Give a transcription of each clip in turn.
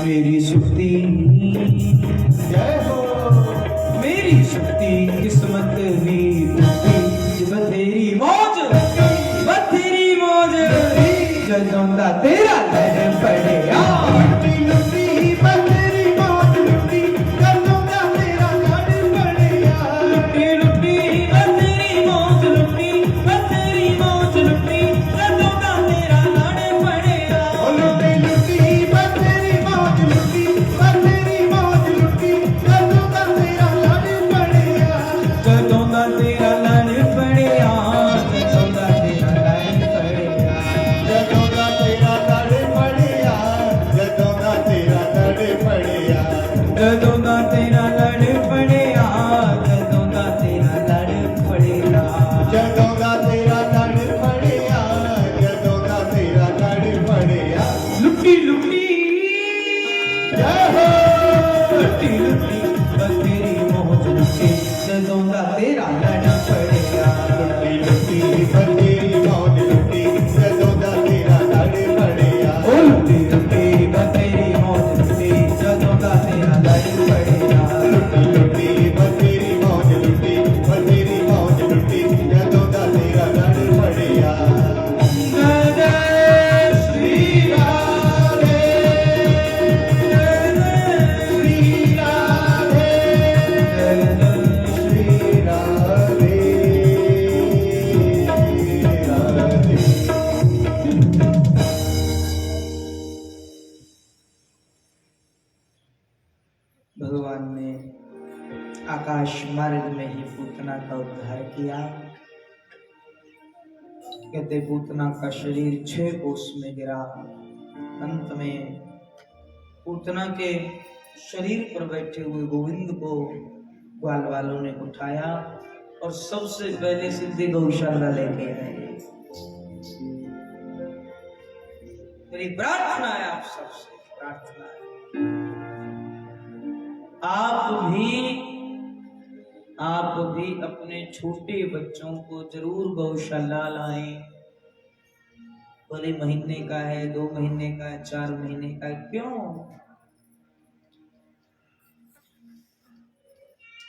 मेरी शक्ति जय हो, मेरी शक्ति किस्मत भी टूटी, बथेरी मौज बथेरी मौज, ਜਦੋਂ ਦਾ तेरा लड़ पड़े लुटी लुटी बथेरी मौज लुटी, ਜਦੋਂ ਦਾ तेरा लड़ पड़े लुटी लुटी बथेरी मौज लुटी, बथेरी मौज लुटी, ਜਦੋਂ ਦਾ तेरा लड़ पड़े लुटी लुटी बथेरी मौज लुटी, बथेरी मौज लुटी, ਜਦੋਂ ਦਾ तेरा लड़ पड़े ਜਦੋਂ ਦਾ तेरा लड़ पड़े ਜਦੋਂ ਦਾ ਤੇਰਾ ਲੜ ਪੜਿਆ, ਜਦੋਂ ਦਾ ਤੇਰਾ ਲੜ ਪੜਿਆ, ਜਦੋਂ ਦਾ ਤੇਰਾ ਲੜ ਪੜਿਆ, ਜਦੋਂ ਦਾ ਤੇਰਾ ਲੜ ਪੜਿਆ, ਲੁੱਟੀ ਲੁੱਟੀ ਜੈ ਹੋ, ਲੁੱਟੀ ਲੁੱਟੀ ਬਥੇਰੀ ਮੌਜ ਲੁੱਟੀ, ਜਦੋਂ ਦਾ ਤੇਰਾ ਲੜ ਪੜਿਆ, ਲੁੱਟੀ ਲੁੱਟੀ ਬਥੇਰੀ ਮੌਜ ਲੁੱਟੀ, ਜਦੋਂ ਦਾ ਤੇਰਾ ਲੜ ਪੜਿਆ, ਉਹ ਲੁੱਟੀ ਲੁੱਟੀ ਬਥੇਰੀ ਮੌਜ ਲੁੱਟੀ, ਜਦੋਂ ਦਾ ਤੇਰਾ ਲੜ ਪੜਿਆ, ਲੁੱਟੀ ਲੁੱਟੀ ਬਥੇਰੀ ਮੌਜ ਲੁੱਟੀ, ਬਥੇਰੀ ਮੌਜ ਲੁੱਟੀ, ਜਦੋਂ ਦਾ ਤੇਰਾ ਲੜ ਪੜਿਆ। ਜੈ ਸ਼੍ਰੀ ਰਾਧੇ, ਜੈ ਸ਼੍ਰੀ ਰਾਧੇ, ਜੈ ਸ਼੍ਰੀ ਰਾਧੇ, ਰਾਧੇ। भगवान ने आकाश मार्ग में ही पूतना का उद्धार किया। कहते पूतना का शरीर 6 कोस में गिरा। अंत में पूतना के शरीर पर बैठे हुए गोविंद को ग्वाल वालों ने उठाया और सबसे पहले सिद्धि गौशाला लेके आए। मेरी प्रार्थना है आप सबसे, प्रार्थना है आप भी अपने छोटे बच्चों को जरूर गौशाला लाएं। भले महीने का है, 2 महीने का है, 4 महीने का है, क्यों?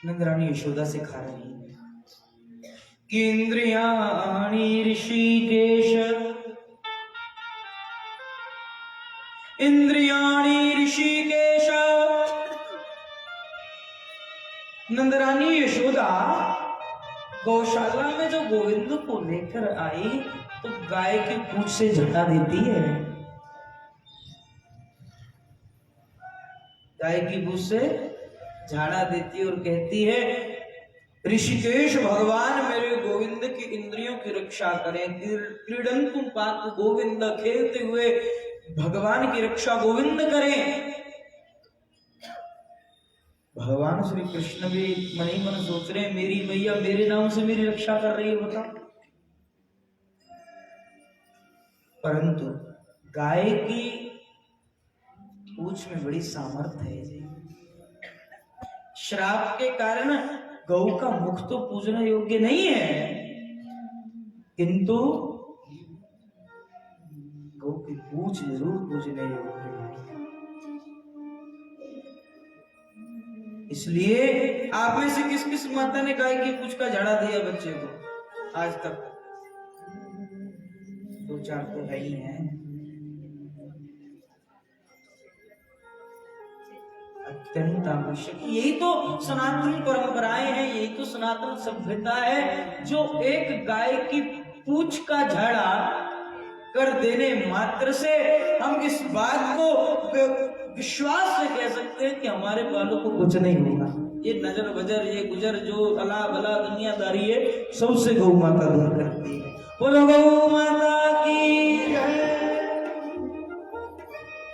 नंदरानी यशोदा सिखा रही है कि इंद्रियाणि ऋषिकेश, इंद्रियाणि ऋषिकेश। नंदरानी यशोदा गौशाला में जो गोविंद को लेकर आई तो गाय की पूंछ से झटा देती है। गाय की पूंछ से झाड़ा देती और कहती है, ऋषिकेश भगवान मेरे गोविंद की इंद्रियों की रक्षा करें। क्रीडंतु पार्थ गोविंद, खेलते हुए भगवान की रक्षा गोविंद करें। भगवान श्री कृष्ण भी मन ही मन सोच रहे हैं, मेरी मैया मेरे नाम से मेरी रक्षा कर रही है, बता। परंतु गाय की पूंछ में बड़ी सामर्थ्य है जी। श्राप के कारण गौ का मुख तो पूजना योग्य नहीं है, किंतु गौ की पूंछ जरूर पूजने योग्य है। इसलिए आप में से किस किस माता ने गाय की पूंछ का झाड़ा दिया बच्चे को आज तक? 2-4 तो है ही हैं। अत्यंत आवश्यक, यही तो सनातन परंपराएं हैं, यही तो सनातन सभ्यता है, जो एक गाय की पूंछ का झाड़ा कर देने मात्र से हम इस बात को विश्वास से कह सकते हैं कि हमारे बालों को कुछ नहीं होगा। ये नजर बजर, ये गुजर, जो अला बला दुनियादारी है, सबसे गौ माता दूर करती है। बोलो गौ माता की जय।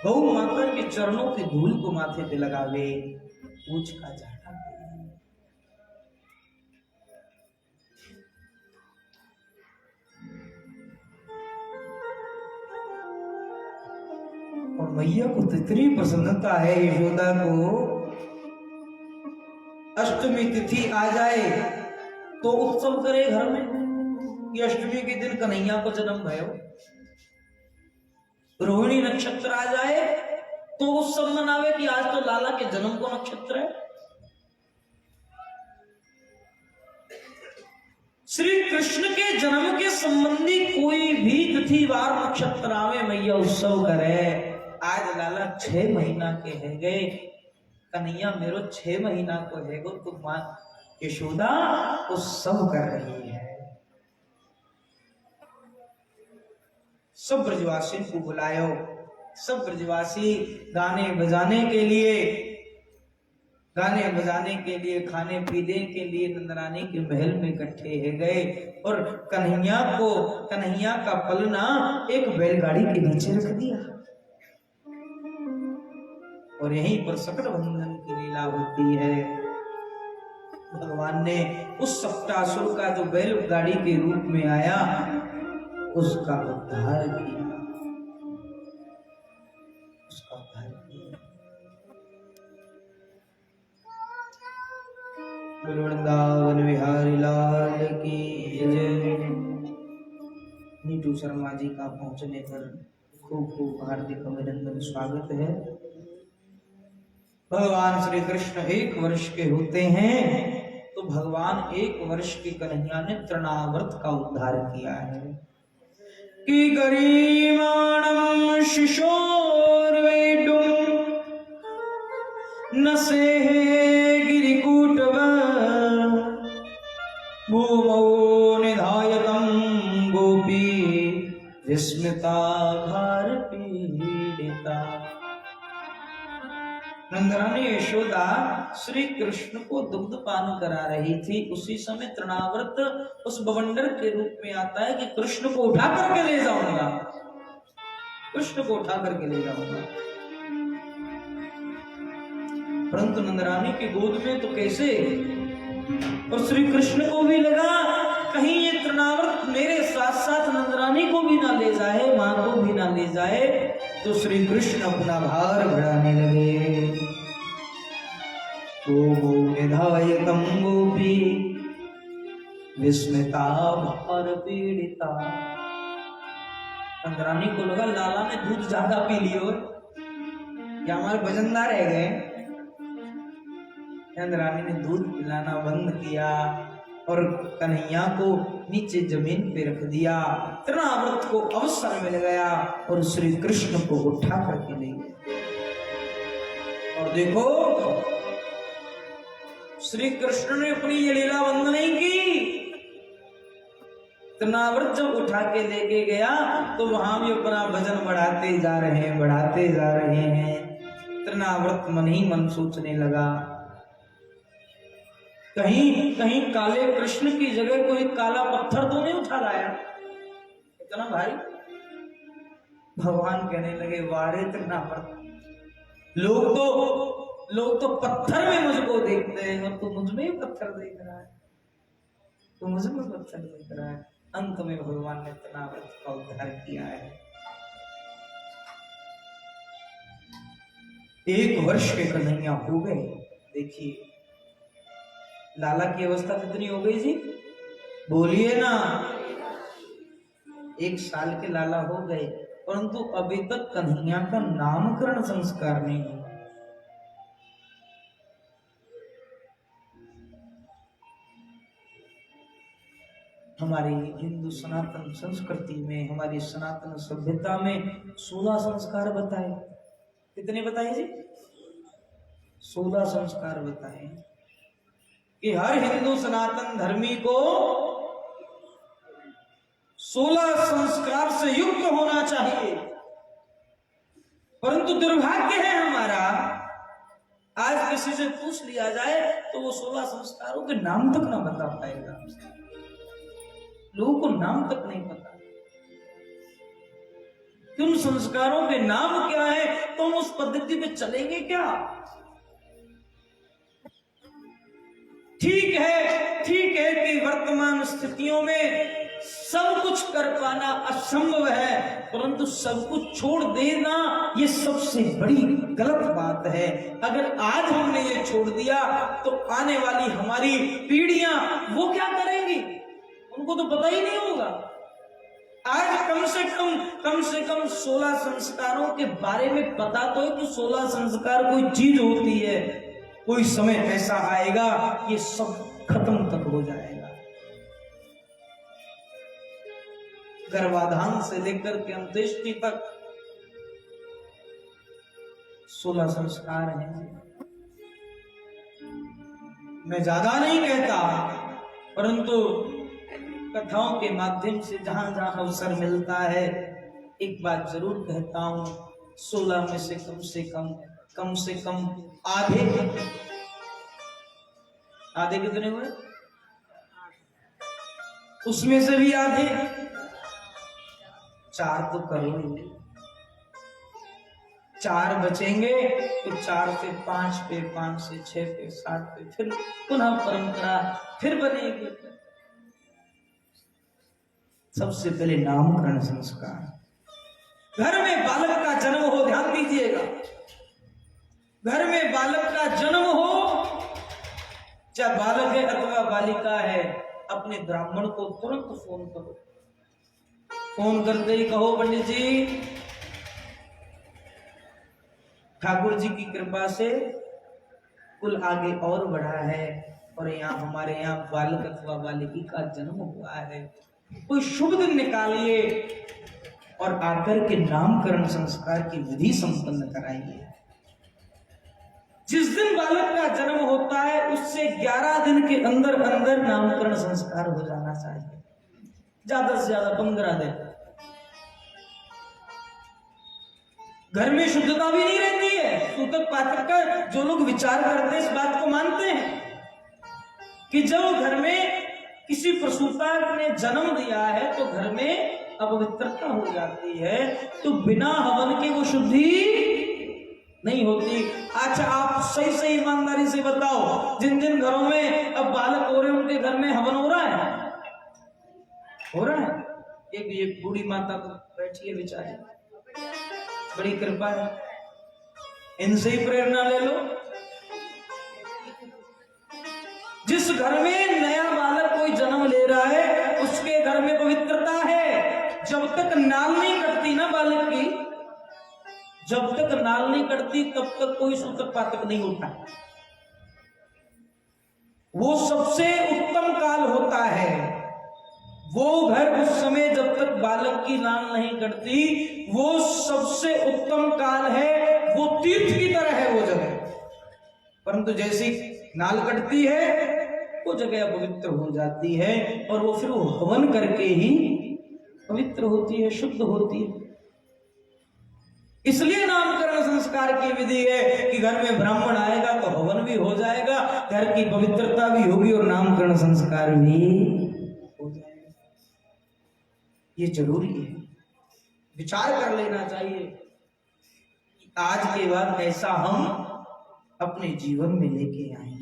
गौ माता के चरणों की धूल को माथे पे लगावे, पूंछ का झाड़ा दे। और मैया को तो इतनी प्रसन्नता है यशोदा को, अष्टमी तिथि आ जाए तो उत्सव करे घर में कि अष्टमी के दिन कन्हैया को जन्म भयो। रोहिणी नक्षत्र आ जाए तो उत्सव मनावे कि आज तो लाला के जन्म को नक्षत्र है। श्री कृष्ण के जन्म के संबंधी कोई भी तिथि वार नक्षत्र आवे मैया उत्सव करे। आज लाला 6 महीना के है गए, कन्हैया मेरो 6 महीना को है गो, तो मां यशोदा उत्सव कर रही है। सब ब्रजवासी को बुलायो, सब ब्रजवासी गाने बजाने के लिए खाने पीने के लिए नंदरानी के महल में इकट्ठे है गए। और कन्हैया का पलना एक बैलगाड़ी के नीचे रख दिया और यहीं पर सकट बंधन की लीला होती है। भगवान ने उस सप्तासुर का जो बैलगाड़ी के रूप में आया उसका उद्धार किया, वृंदावन बिहारी लाल की जय। नीटू शर्मा जी का पहुंचने पर खूब खूब हार्दिक अभिनंदन स्वागत है। भगवान श्री कृष्ण 1 वर्ष के होते हैं तो भगवान 1 वर्ष की कन्हैया ने तृणावर्त का उद्धार किया है कि गरीमाणम शिशोर्वेडुम नसे गिरिकूटव भूमौ निधायतं गोपी विस्मिता भार पीड़िता। नंदरानी यशोदा श्री कृष्ण को दुग्ध पान करा रही थी। उसी समय तृणावर्त उस बवंडर के रूप में आता है कि कृष्ण को उठा करके ले जाऊंगा, कृष्ण को उठा करके ले जाऊंगा। परंतु नंदरानी की गोद में तो कैसे, और श्री कृष्ण को भी लगा कहीं ये तृणावर्त मेरे साथ साथ नंदरानी को भी ना ले जाए, मां को भी ना ले जाए। तो श्री कृष्ण अपना भार बढ़ाने लगे। निधायतं गोपी विस्मिता भार पीड़िता। नंदरानी को लगा लाला ने दूध ज्यादा पी लियो या हमारे वजनदार रह गए। नंदरानी ने दूध पिलाना बंद किया और कन्हैया को नीचे जमीन पे रख दिया। तृणावर्त को अवसर मिल गया और श्री कृष्ण को उठा करके ले गए। और देखो श्री कृष्ण ने अपनी ये लीला बंद नहीं की। तृणावर्त जब उठा के लेके गया तो वहां भी अपना वजन बढ़ाते जा रहे हैं। तृणावर्त मन ही मन सोचने लगा कहीं काले कृष्ण की जगह कोई काला पत्थर तो नहीं उठा लाया, इतना भारी। भगवान कहने लगे वारे तृणावर्त, लोग तो पत्थर में मुझको देखते हैं और तू मुझ में ही पत्थर देख रहा है, तू मुझ में पत्थर देख रहा है। अंत में भगवान ने तृणावर्त का उद्धार किया है। 1 वर्ष के कन्हैया हो गए। देखिए लाला की अवस्था कितनी हो गई जी, बोलिए ना। 1 साल के लाला हो गए, परंतु अभी तक कन्हैया का नामकरण संस्कार नहीं हुआ। हमारी हिंदू सनातन संस्कृति में, हमारी सनातन सभ्यता में 16 संस्कार बताए। कितने बताए जी? 16 संस्कार बताए कि हर हिंदू सनातन धर्मी को 16 संस्कार से युक्त होना चाहिए। परंतु दुर्भाग्य है हमारा, आज किसी से पूछ लिया जाए तो वो 16 संस्कारों के नाम तक ना बता पाएगा। लोगों को नाम तक नहीं पता। उन संस्कारों के नाम क्या है तो हम उस पद्धति पे चलेंगे क्या? ठीक है कि वर्तमान स्थितियों में सब कुछ कर पाना असंभव है, परंतु सब कुछ छोड़ देना ये सबसे बड़ी गलत बात है। अगर आज हमने ये छोड़ दिया तो आने वाली हमारी पीढ़ियां वो क्या करेंगी, उनको तो पता ही नहीं होगा। आज कम से कम 16 संस्कारों के बारे में पता तो है कि 16 संस्कार कोई चीज होती है। कोई समय ऐसा आएगा ये सब खत्म तक हो जाएगा। गर्भाधान से लेकर के अंत्येष्टि तक 16 संस्कार हैं। मैं ज्यादा नहीं कहता, परंतु कथाओं के माध्यम से जहां जहां अवसर मिलता है एक बात जरूर कहता हूं, 16 में से कम से कम आधे कितने हुए? उसमें से भी आधे 4 तो करो ही। 4 बचेंगे तो 4 से 5 पे, 5 से 6 पे, 7 पे, फिर पुनः परंपरा फिर बनेगी। सबसे पहले नामकरण संस्कार। घर में बालक का जन्म हो, ध्यान दीजिएगा, घर में बालक का जन्म हो, चाहे बालक है अथवा बालिका है, अपने ब्राह्मण को तुरंत फोन करो। फोन करते ही कहो, पंडित जी ठाकुर जी की कृपा से कुल आगे और बढ़ा है और हमारे यहाँ बालक अथवा बालिकी का जन्म हुआ है, कोई शुभ दिन निकालिए और आकर के नामकरण संस्कार की विधि संपन्न कराइए। जिस दिन बालक का जन्म होता है उससे 11 दिन के अंदर अंदर नामकरण संस्कार हो जाना चाहिए, ज्यादा से ज्यादा 15 दिन। घर में शुद्धता भी नहीं रहती है। सूतक पातक का जो लोग विचार करते हैं इस बात को मानते हैं कि जब घर में किसी प्रसूता ने जन्म दिया है तो घर में अपवित्रता हो जाती है, तो बिना हवन के वो शुद्धि नहीं होती। अच्छा, आप सही सही ईमानदारी से बताओ, जिन जिन घरों में अब बालक हो रहे हैं उनके घर में हवन हो रहा है? हो रहा है? एक ये बूढ़ी माता को बैठी है बेचारी, बड़ी कृपा है, इनसे ही प्रेरणा ले लो। जिस घर में नया बालक कोई जन्म ले रहा है उसके घर में पवित्रता है। जब तक नाल नहीं कटती ना बालक की, जब तक नाल नहीं कटती तब तक कोई सूतक पातक नहीं होता। वो सबसे उत्तम काल होता है। वो घर उस समय जब तक बालक की नाल नहीं कटती वो सबसे उत्तम काल है, वो तीर्थ की तरह है वो जगह। परंतु जैसी नाल कटती है वो जगह पवित्र हो जाती है और वो फिर वो हवन करके ही पवित्र होती है, शुद्ध होती है। इसलिए नामकरण संस्कार की विधि है कि घर में ब्राह्मण आएगा तो हवन भी हो जाएगा, घर की पवित्रता भी होगी और नामकरण संस्कार भी हो जाएगा। ये जरूरी है, विचार कर लेना चाहिए कि आज के बाद ऐसा हम अपने जीवन में लेके आए।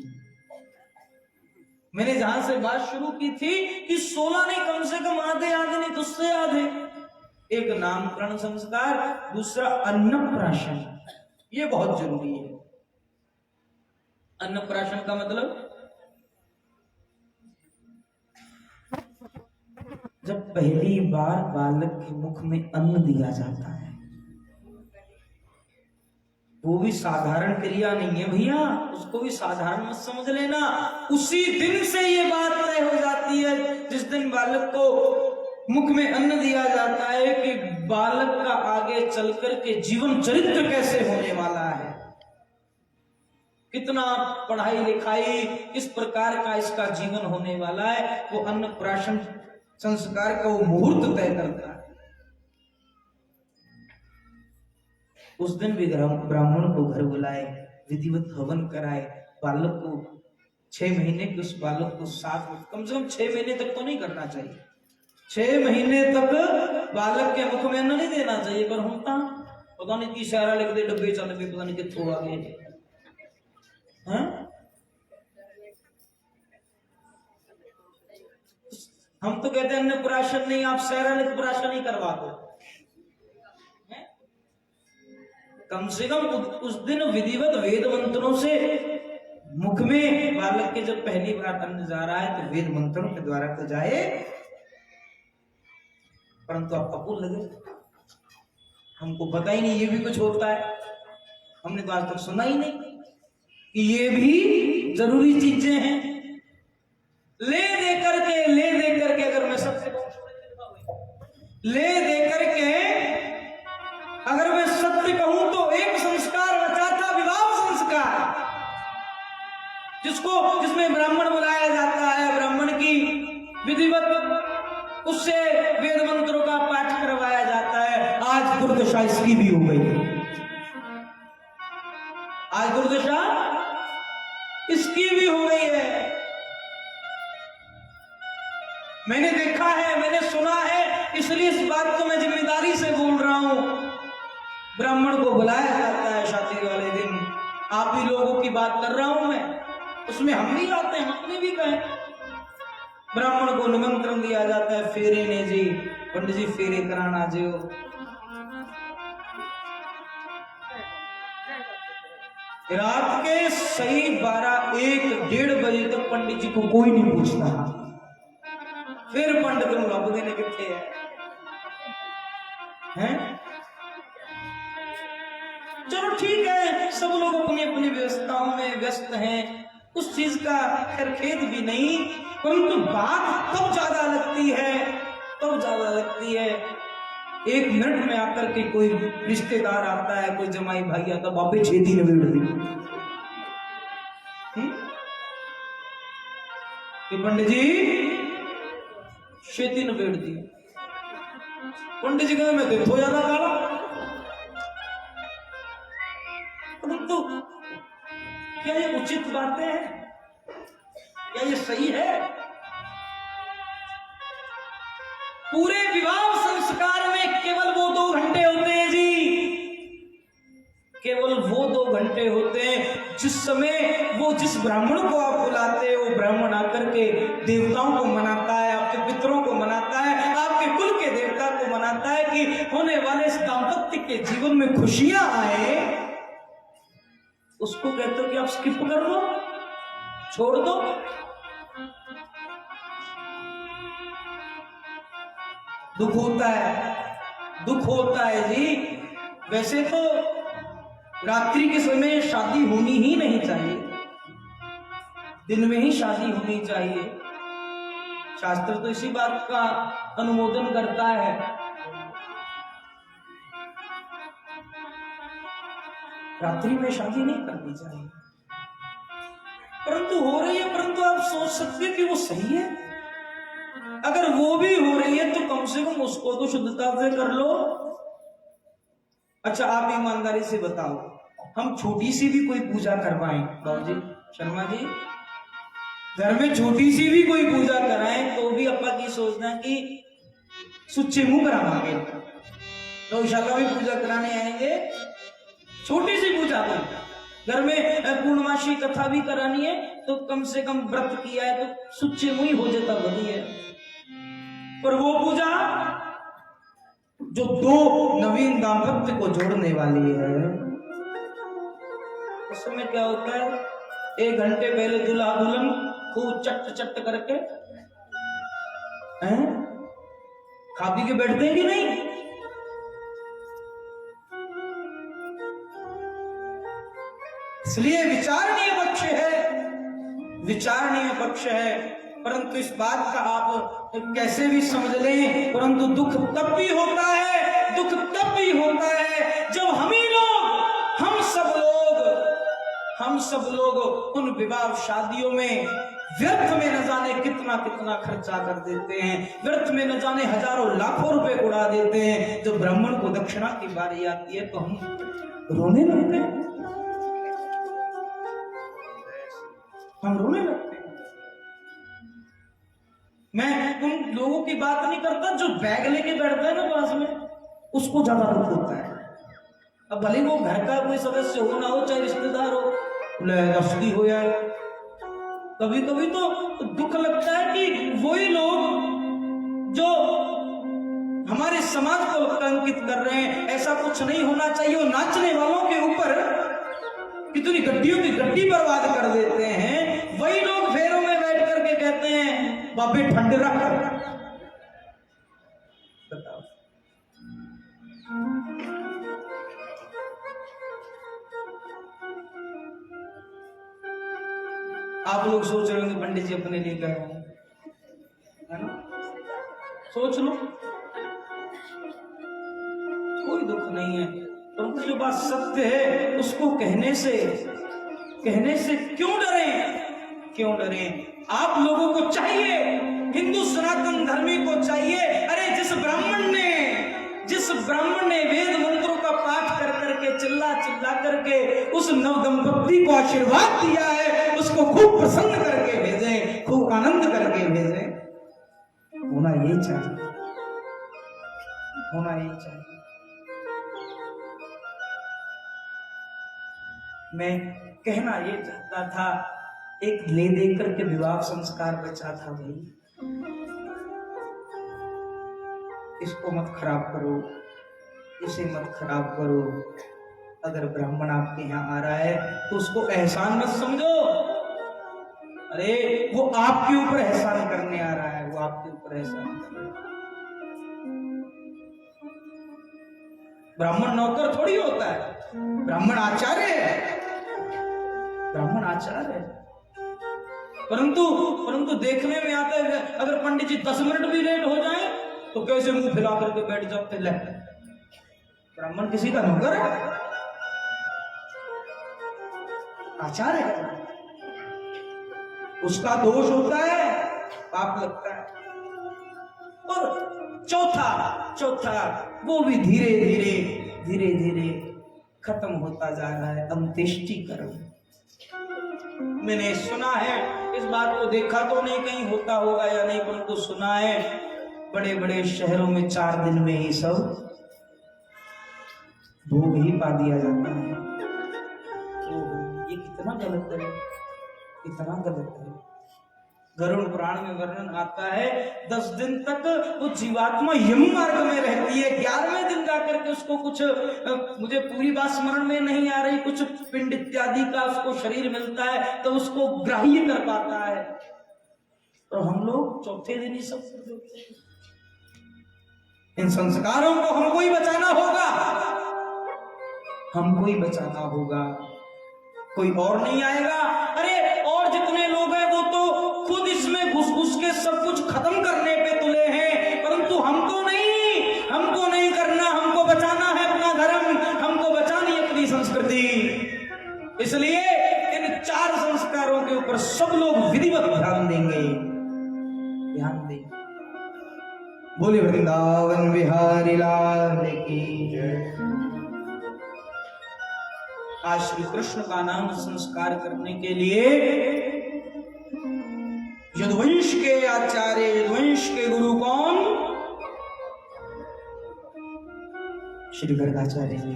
मैंने जहां से बात शुरू की थी कि 16 नहीं, कम से कम आधे नहीं तो उससे आधे। एक नामकरण संस्कार, दूसरा अन्नप्राशन, ये बहुत जरूरी है। अन्नप्राशन का मतलब जब पहली बार बालक के मुख में अन्न दिया जाता है, वो भी साधारण क्रिया नहीं है भैया, उसको भी साधारण मत समझ लेना। उसी दिन से ये बात तय हो जाती है जिस दिन बालक को मुख में अन्न दिया जाता है कि बालक का आगे चलकर के जीवन चरित्र कैसे होने वाला है, कितना पढ़ाई लिखाई, किस प्रकार का इसका जीवन होने वाला है। वो अन्नप्राशन संस्कार का वो मुहूर्त तय करता है। उस दिन भी ब्राह्मण को घर बुलाए, विधिवत हवन कराए, बालक को 6 महीने के उस बालक को साथ कम से कम 6 महीने तक तो नहीं करना चाहिए। 6 महीने तक बालक के मुख में अन्न नहीं देना चाहिए। पर होता पता नहीं की सारा लिख दे, डब्बे चल के पता नहीं कितों आ गए। हम तो कहते हैं अन्नप्राशन नहीं, आप शैरालिक प्राशन ही करवा दो। कम से कम उस दिन विधिवत वेद मंत्रों से मुख में बालक के जब पहली बार अन्न जा रहा है तो वेद मंत्रों के द्वारा तो जाए। परंतु आप कपूर लगे, हमको पता ही नहीं ये भी कुछ होता है, हमने तो आज तक सुना ही नहीं कि ये भी जरूरी चीजें हैं। ले दे करके अगर मैं सबसे ले दे करके अगर मैं सत्य कहूं तो एक संस्कार रचा था, विवाह संस्कार, जिसमें ब्राह्मण बुलाया जाता है, ब्राह्मण की विधिवत उससे वेद मंत्रों का पाठ करवाया जाता है। आज दुर्दशा इसकी भी हो गई, आज दुर्दशा इसकी भी हो गई है। मैंने देखा है, मैंने सुना है, इसलिए इस बात को मैं जिम्मेदारी से बोल रहा हूं। ब्राह्मण को बुलाया जाता है शादी वाले दिन, आप ही लोगों की बात कर रहा हूं मैं, उसमें हम भी आते हैं, अपने भी कहें। ब्राह्मण को निमंत्रण दिया जाता है, फेरे ने जी, पंडित जी फेरे कराना जी। रात के सही 12-1-1:30 बजे तक पंडित जी को कोई नहीं पूछता। फिर पंडित रब देने कितने हैं? चलो ठीक है, सब लोग अपनी अपनी व्यवस्थाओं में व्यस्त हैं, उस चीज का खैर खेद भी नहीं, परंतु बात तब ज्यादा लगती है 1 मिनट में आकर के कोई रिश्तेदार आता है, कोई जमाई भाई आता, बापे छेदी निबेड़ दी कि पंडित जी छेदी निबेड़ दी। पंडित जी कहते मैं देखो ज्यादा काला, परंतु क्या ये उचित बातें हैं? क्या ये सही है? पूरे विवाह संस्कार में केवल वो 2 घंटे होते हैं जी, केवल वो 2 घंटे होते हैं जिस समय वो जिस ब्राह्मण को आप बुलाते हैं, वो ब्राह्मण आकर के देवताओं को मनाता है, आपके पितरों को मनाता है, आपके कुल के देवता को मनाता है कि होने वाले इस दाम्पत्य के जीवन में खुशियां आए। उसको कहते हो कि आप स्किप कर दो, छोड़ दो। दुख होता है जी। वैसे तो रात्रि के समय शादी होनी ही नहीं चाहिए, दिन में ही शादी होनी चाहिए। शास्त्र तो इसी बात का अनुमोदन करता है। रात्रि में शादी नहीं करनी चाहिए, परंतु हो रही है। परंतु आप सोच सकते कि वो सही है। अगर वो भी हो रही है तो कम से कम उसको तो शुद्धता से कर लो। अच्छा आप ईमानदारी से बताओ, हम छोटी सी भी कोई पूजा करवाएं, बाबू जी शर्मा जी, घर में छोटी सी भी कोई पूजा कराएं तो भी अपा की सोचना कि सुच्चे मुंह करावांगे, तो इंशाल्लाह भी पूजा कराने आएंगे। छोटी सी पूजा कर, घर में पूर्णमासी कथा भी करानी है तो कम से कम व्रत किया है तो सुच्चे मुंह ही हो जाता बनी है। पर वो पूजा जो 2 नवीन दाम्पत्य को जोड़ने वाली है, उसमें क्या होता है, 1 घंटे पहले दूल्हा दुल्हन खूब चट करके खा पी के बैठते हैं कि नहीं? इसलिए विचारणीय पक्ष है, परंतु इस बात का आप कैसे भी समझ लें, परंतु दुख तब भी होता है जब हम सब लोग उन विवाह शादियों में व्यर्थ में न जाने कितना खर्चा कर देते हैं, व्यर्थ में न जाने हजारों लाखों रुपए उड़ा देते हैं। जब ब्राह्मण को दक्षिणा की बारी आती है तो हम रोने लगते हैं, मैं उन लोगों की बात नहीं करता जो बैग लेके बैठता है ना पास में, उसको ज्यादा दुख होता है। अब भले वो घर का कोई सदस्य हो ना हो, चाहे रिश्तेदार हो, रफ्ती हो यार, कभी कभी तो दुख लगता है कि वही लोग जो हमारे समाज को कलंकित कर रहे हैं, ऐसा कुछ नहीं होना चाहिए। वो नाचने वालों के ऊपर कितनी गड्डियों की गड्डी बर्बाद कर देते हैं, वही लोग फेरों में बैठ करके कहते हैं बाबे ठंड रख। बताओ आप लोग सोच रहे होंगे पंडित जी अपने लिए गए हैं, है ना? सोच लो, कोई दुख नहीं है। परंतु जो बात सत्य है उसको कहने से क्यों डरे? आप लोगों को चाहिए, हिंदू सनातन धर्मी को चाहिए, अरे जिस ब्राह्मण ने वेद मंत्रों का पाठ कर करके चिल्ला करके उस नव दंपत्ति को आशीर्वाद दिया है, उसको खूब प्रसन्न करके भेजें, खूब आनंद करके भेजें। होना ये चाहिए। मैं कहना ये चाहता था, एक ले दे करके विवाह संस्कार बचा था भाई, इसको मत खराब करो, इसे मत खराब करो। अगर ब्राह्मण आपके यहाँ आ रहा है तो उसको एहसान मत समझो। अरे वो आपके ऊपर एहसान करने आ रहा है, वो आपके ऊपर एहसान कर रहा है। ब्राह्मण नौकर थोड़ी होता है, ब्राह्मण आचार्य है। परंतु देखने में आता है, अगर पंडित जी 10 मिनट भी लेट हो जाए तो कैसे मुंह फैला करके बैठ जाते ले। ब्राह्मण किसी का नौकर है, आचार्य है, उसका दोष होता है, पाप लगता है। और चौथा वो भी धीरे धीरे खत्म होता जा रहा है, अंत्येष्टि कर्म। मैंने सुना है, इस बात को देखा तो नहीं कहीं होता होगा या नहीं, परंतु सुना है बड़े बड़े शहरों में 4 दिन में ही सब भोग ही पा दिया जाता है। तो ये कितना गलत है। गरुड़ पुराण में वर्णन आता है 10 दिन तक वो जीवात्मा यम मार्ग में रहती है। 11वें दिन जाकर के उसको कुछ, मुझे पूरी बात स्मरण में नहीं आ रही, कुछ पिंड इत्यादि का उसको शरीर मिलता है तो उसको ग्राह्य कर पाता है। तो हम लोग चौथे दिन ही सब कर देते हैं। इन संस्कारों को हमको ही बचाना होगा, कोई और नहीं आएगा। अरे और जितने लोग हैं वो तो खुद इसमें घुस के सब कुछ खत्म करने पे तुले हैं, परंतु हमको नहीं करना, हमको बचाना है अपना धर्म, हमको बचानी अपनी संस्कृति। इसलिए इन 4 संस्कारों के ऊपर सब लोग विधिवत ध्यान देंगे। बोले वृंदावन बिहारी लाल की जय। आज श्री कृष्ण का नाम संस्कार करने के लिए यदुवंश के आचार्य, यदुवंश के गुरु कौन? श्री गर्गाचार्य जी।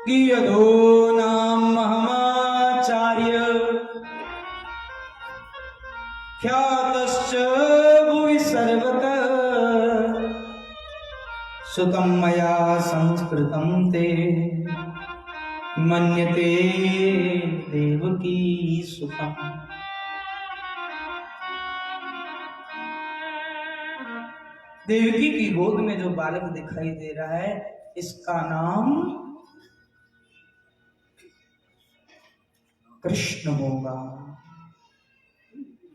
कि यदो नाम महमाचार्य ख्यातश्च भुवि सर्वतः सुतं मया संस्कृतं ते मन्यते देवकी सुखम। देवकी की गोद में जो बालक दिखाई दे रहा है, इसका नाम कृष्ण होगा।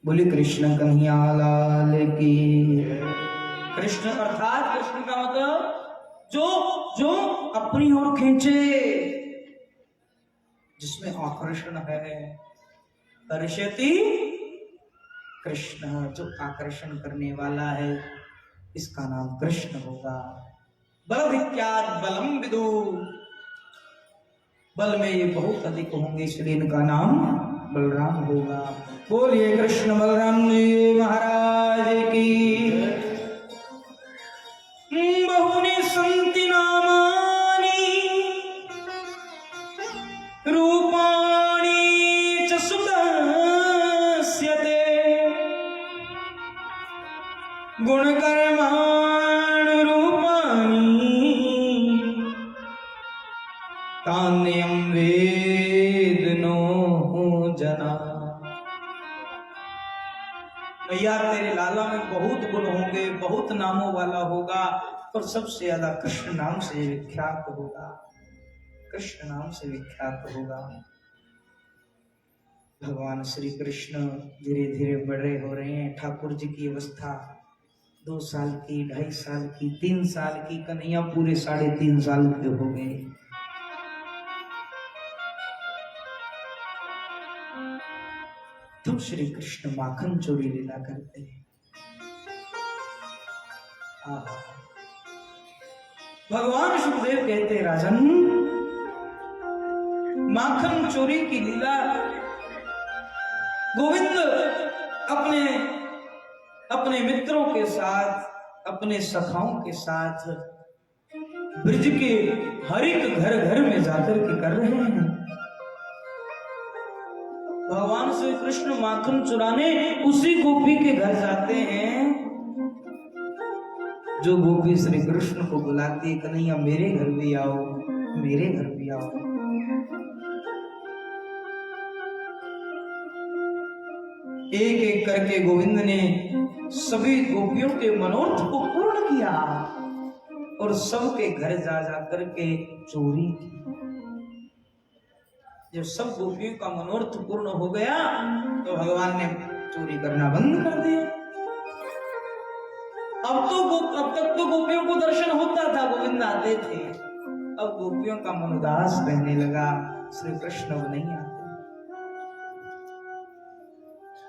बोले कृष्ण कन्हैया लाल की। कृष्ण अर्थात, कृष्ण का मतलब जो अपनी ओर खींचे, जिसमें आकर्षण है। कर्षति कृष्ण, जो आकर्षण करने वाला है, इसका नाम कृष्ण होगा। बल विख्यात बलम विदु, बल में ये बहुत अधिक होंगे, इसलिए इनका नाम बलराम होगा। बोलिए कृष्ण बलराम जी महाराज की। बहुनि संति नामानि रूपाणि च सुतस्य ते गुणकर्माणि रूपाणि तान्यं वेदनो जना। भैया तेरे लाला में बहुत गुण होंगे, बहुत नामों वाला होगा, और सबसे ज्यादा कृष्ण नाम से विख्यात होगा, कृष्ण नाम से विख्यात होगा। भगवान श्री कृष्ण धीरे धीरे बड़े हो रहे हैं। ठाकुर जी की अवस्था 2 साल की, 2.5 साल की, 3 साल की, कन्हैया पूरे 3.5 साल के हो गए। तब श्री कृष्ण माखन चोरी लीला करते हैं। भगवान सुखदेव कहते हैं, राजन, माखन चोरी की लीला गोविंद अपने मित्रों के साथ, अपने सखाओं के साथ ब्रज के हर एक घर घर में जाकर के कर रहे हैं। भगवान श्री कृष्ण माखन चुराने उसी गोपी के घर जाते हैं जो गोपी श्री कृष्ण को बुलाती है, कन्हैया मेरे घर भी आओ, मेरे घर भी आओ। एक एक करके गोविंद ने सभी गोपियों के मनोरथ को पूर्ण किया और सबके घर जा जा करके चोरी की। जब सब गोपियों का मनोरथ पूर्ण हो गया तो भगवान ने चोरी करना बंद कर दिया। अब तक तो गोपियों को दर्शन होता था, गोविंद आते थे। अब गोपियों का मन उदास रहने लगा, श्री कृष्ण अब नहीं आते।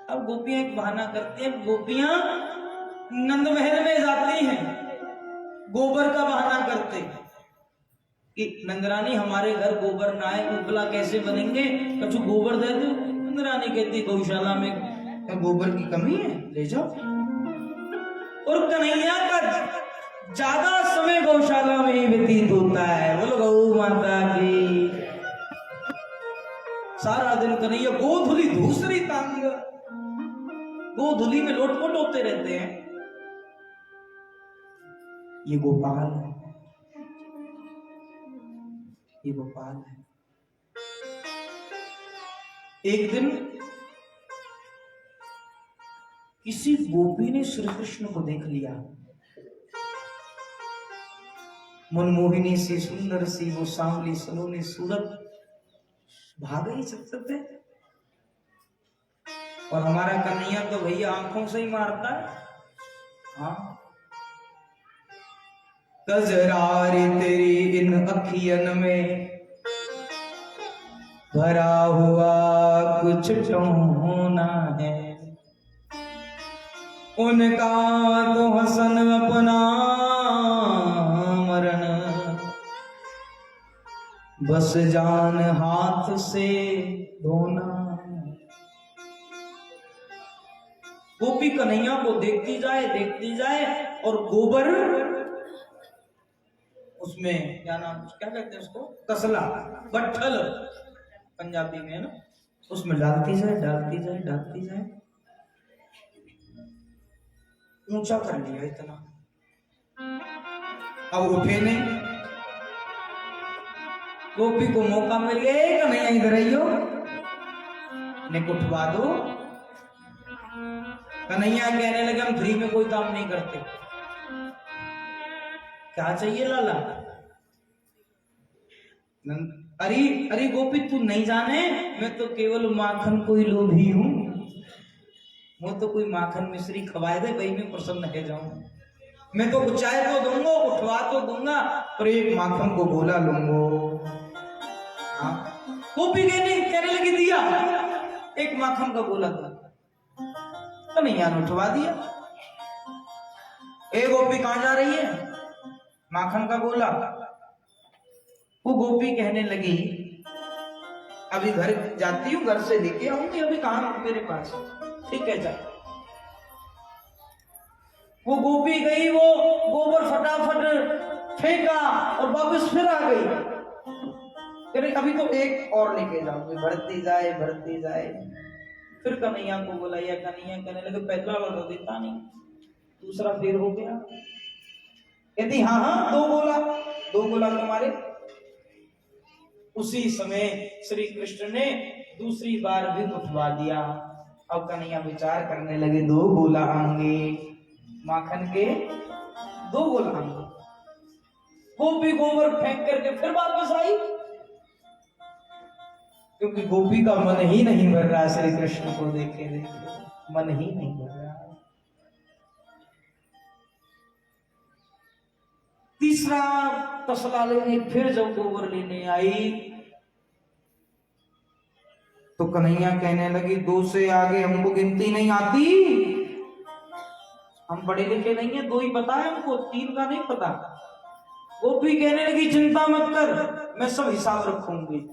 अब गोपियां एक बहाना करती हैं, गोपियां नंद महल में जाती हैं, गोबर का बहाना करते हैं कि नंदरानी हमारे घर गोबर ना आए, उपला कैसे बनेंगे, कछु गोबर दे दो। नंदरानी कहती गौशाला में गोबर की कमी है, ले जाओ। और कन्हैया का ज्यादा समय गौशाला में ही व्यतीत होता है। बोलो गौ माता की। सारा दिन कन्हैया गोधुली दूसरी तांग, गोधुली में लोटपोट होते रहते हैं। ये गोपाल है, ये गोपाल है। एक दिन किसी गोपी ने श्री कृष्ण को देख लिया। मनमोहिनी सी, सुंदर सी, वो सांवली सलोनी सूरत, भाग गई चलते। और हमारा कन्हैया तो भैया आंखों से ही मारता है। हाँ, कजरारी तेरी इन अखियन में भरा हुआ कुछ होना है, उनका तो हसन अपना मरण, बस जान हाथ से धोना। गोपी कन्हैया को देखती जाए और गोबर उसमें क्या कहते हैं उसको, तसला, बट्ठल पंजाबी में है ना, उसमें डालती जाए। ऊंचा कर लिया इतना, अब उठे नहीं। गोपी को मौका मिल गया, कन्हैया इधर आइयो, ने उठवा दो। कन्हैया कहने लगे हम फ्री में कोई काम नहीं करते, क्या चाहिए लाला? अरे गोपी तू नहीं जाने, मैं तो केवल माखन कोई लोभी हूं, वो तो कोई माखन मिश्री खवाए दे, वही में प्रसन्न है जाऊं। मैं तो चाय तो दूंगा, उठवा तो दूंगा, पर एक माखन को गोला लूंगा। हाँ, गोपी कहने लगी दिया, एक माखन का गोला था, कन्हैया ने उठवा दिया। ए गोपी कहां जा रही है? माखन का गोला। वो गोपी कहने लगी अभी घर जाती हूँ, घर से लेके आऊंगी, अभी कहां मेरे पास। ठीक है जा। वो गोपी गई, वो गोबर फटाफट फेंका और वापस फिर आ गई। अरे अभी तो एक और लेके जाऊंगी, बढ़ती जाए। फिर कन्हैया को बुलाया, कन्हैया कहने लगे पहला वाला तो देता नहीं, दूसरा फिर हो गया। कहती हाँ, दो गोला तुम्हारे। उसी समय श्री कृष्ण ने दूसरी बार भी उठवा दिया। अब कन्हैया विचार करने लगे, 2 गोला आएंगे, माखन के 2 गोला आएंगे। गोपी गोबर फेंक करके फिर वापस आई, क्योंकि गोपी का मन ही नहीं भर रहा श्री कृष्ण को देखे देखे, मन ही नहीं भर रहा। तीसरा तसला लेने फिर जब गोबर लेने आई तो कन्हैया कहने लगी, 2 से आगे हमको गिनती नहीं आती, हम पढ़े लिखे नहीं है, 2 ही पता है हमको, 3 का नहीं पता। गोपी कहने लगी, चिंता मत कर, मैं सब हिसाब रखूंगी।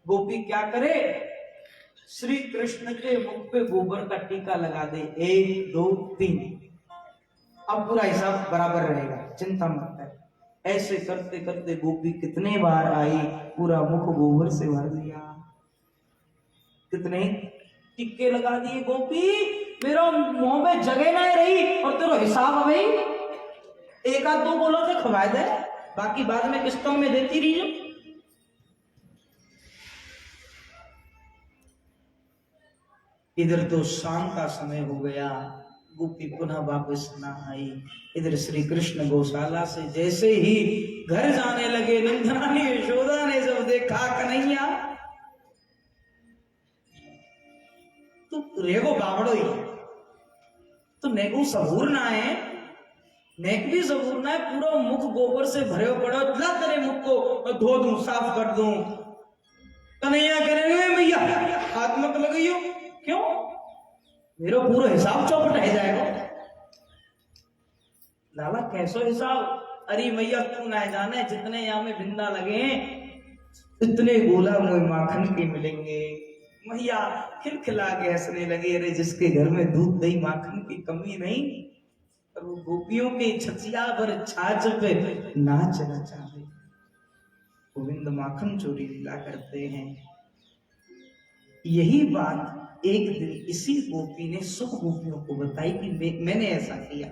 गोपी क्या करे, श्री कृष्ण के मुख पे गोबर का टीका लगा दे, 1 2 3, अब पूरा हिसाब बराबर रहेगा, चिंता मत कर। ऐसे करते करते गोपी कितने बार आई, पूरा मुख गोबर से भर दिया। कितने टिक्के लगा दिए गोपी, मेरा मुंह में जगह ना रही और तेरा हिसाब है भाई, 1 आध 2 बोलो तो खवा दे, बाकी बाद में किस्तों में देती रही जो। इधर तो शाम का समय हो गया, गोपी पुनः वापस ना आई। इधर श्री कृष्ण गौशाला से जैसे ही घर जाने लगे, नंदरानी यशोदा ने जब देखा कन्हैया, तू रेगो बावड़ो ही, तो नेगो सबूर ना है, नेक भी सबूर ना है, पूरा मुख गोबर से भरे पड़ो, ला तेरे मुख को धो दूं, साफ कर दूं। कन्हैया कहने लगे, भैया हाथ मत लगाइयो, क्यों, मेरा पूरा हिसाब चौपट रह जाएगा। लाला कैसो हिसाब, अरे मैया तू ना जाने, जितने यहाँ में बिंदा लगे इतने गोला मुँह माखन के मिलेंगे। मैया खिलखिला के हंसने लगे, अरे जिसके घर में दूध दही माखन की कमी नहीं, और वो गोपियों के छचिया पर छाछ पे नाच नचावे, गोविंद माखन चोरी लीला करते हैं। यही बात एक दिन इसी गोपी ने सब गोपियों को बताई कि मैंने ऐसा किया।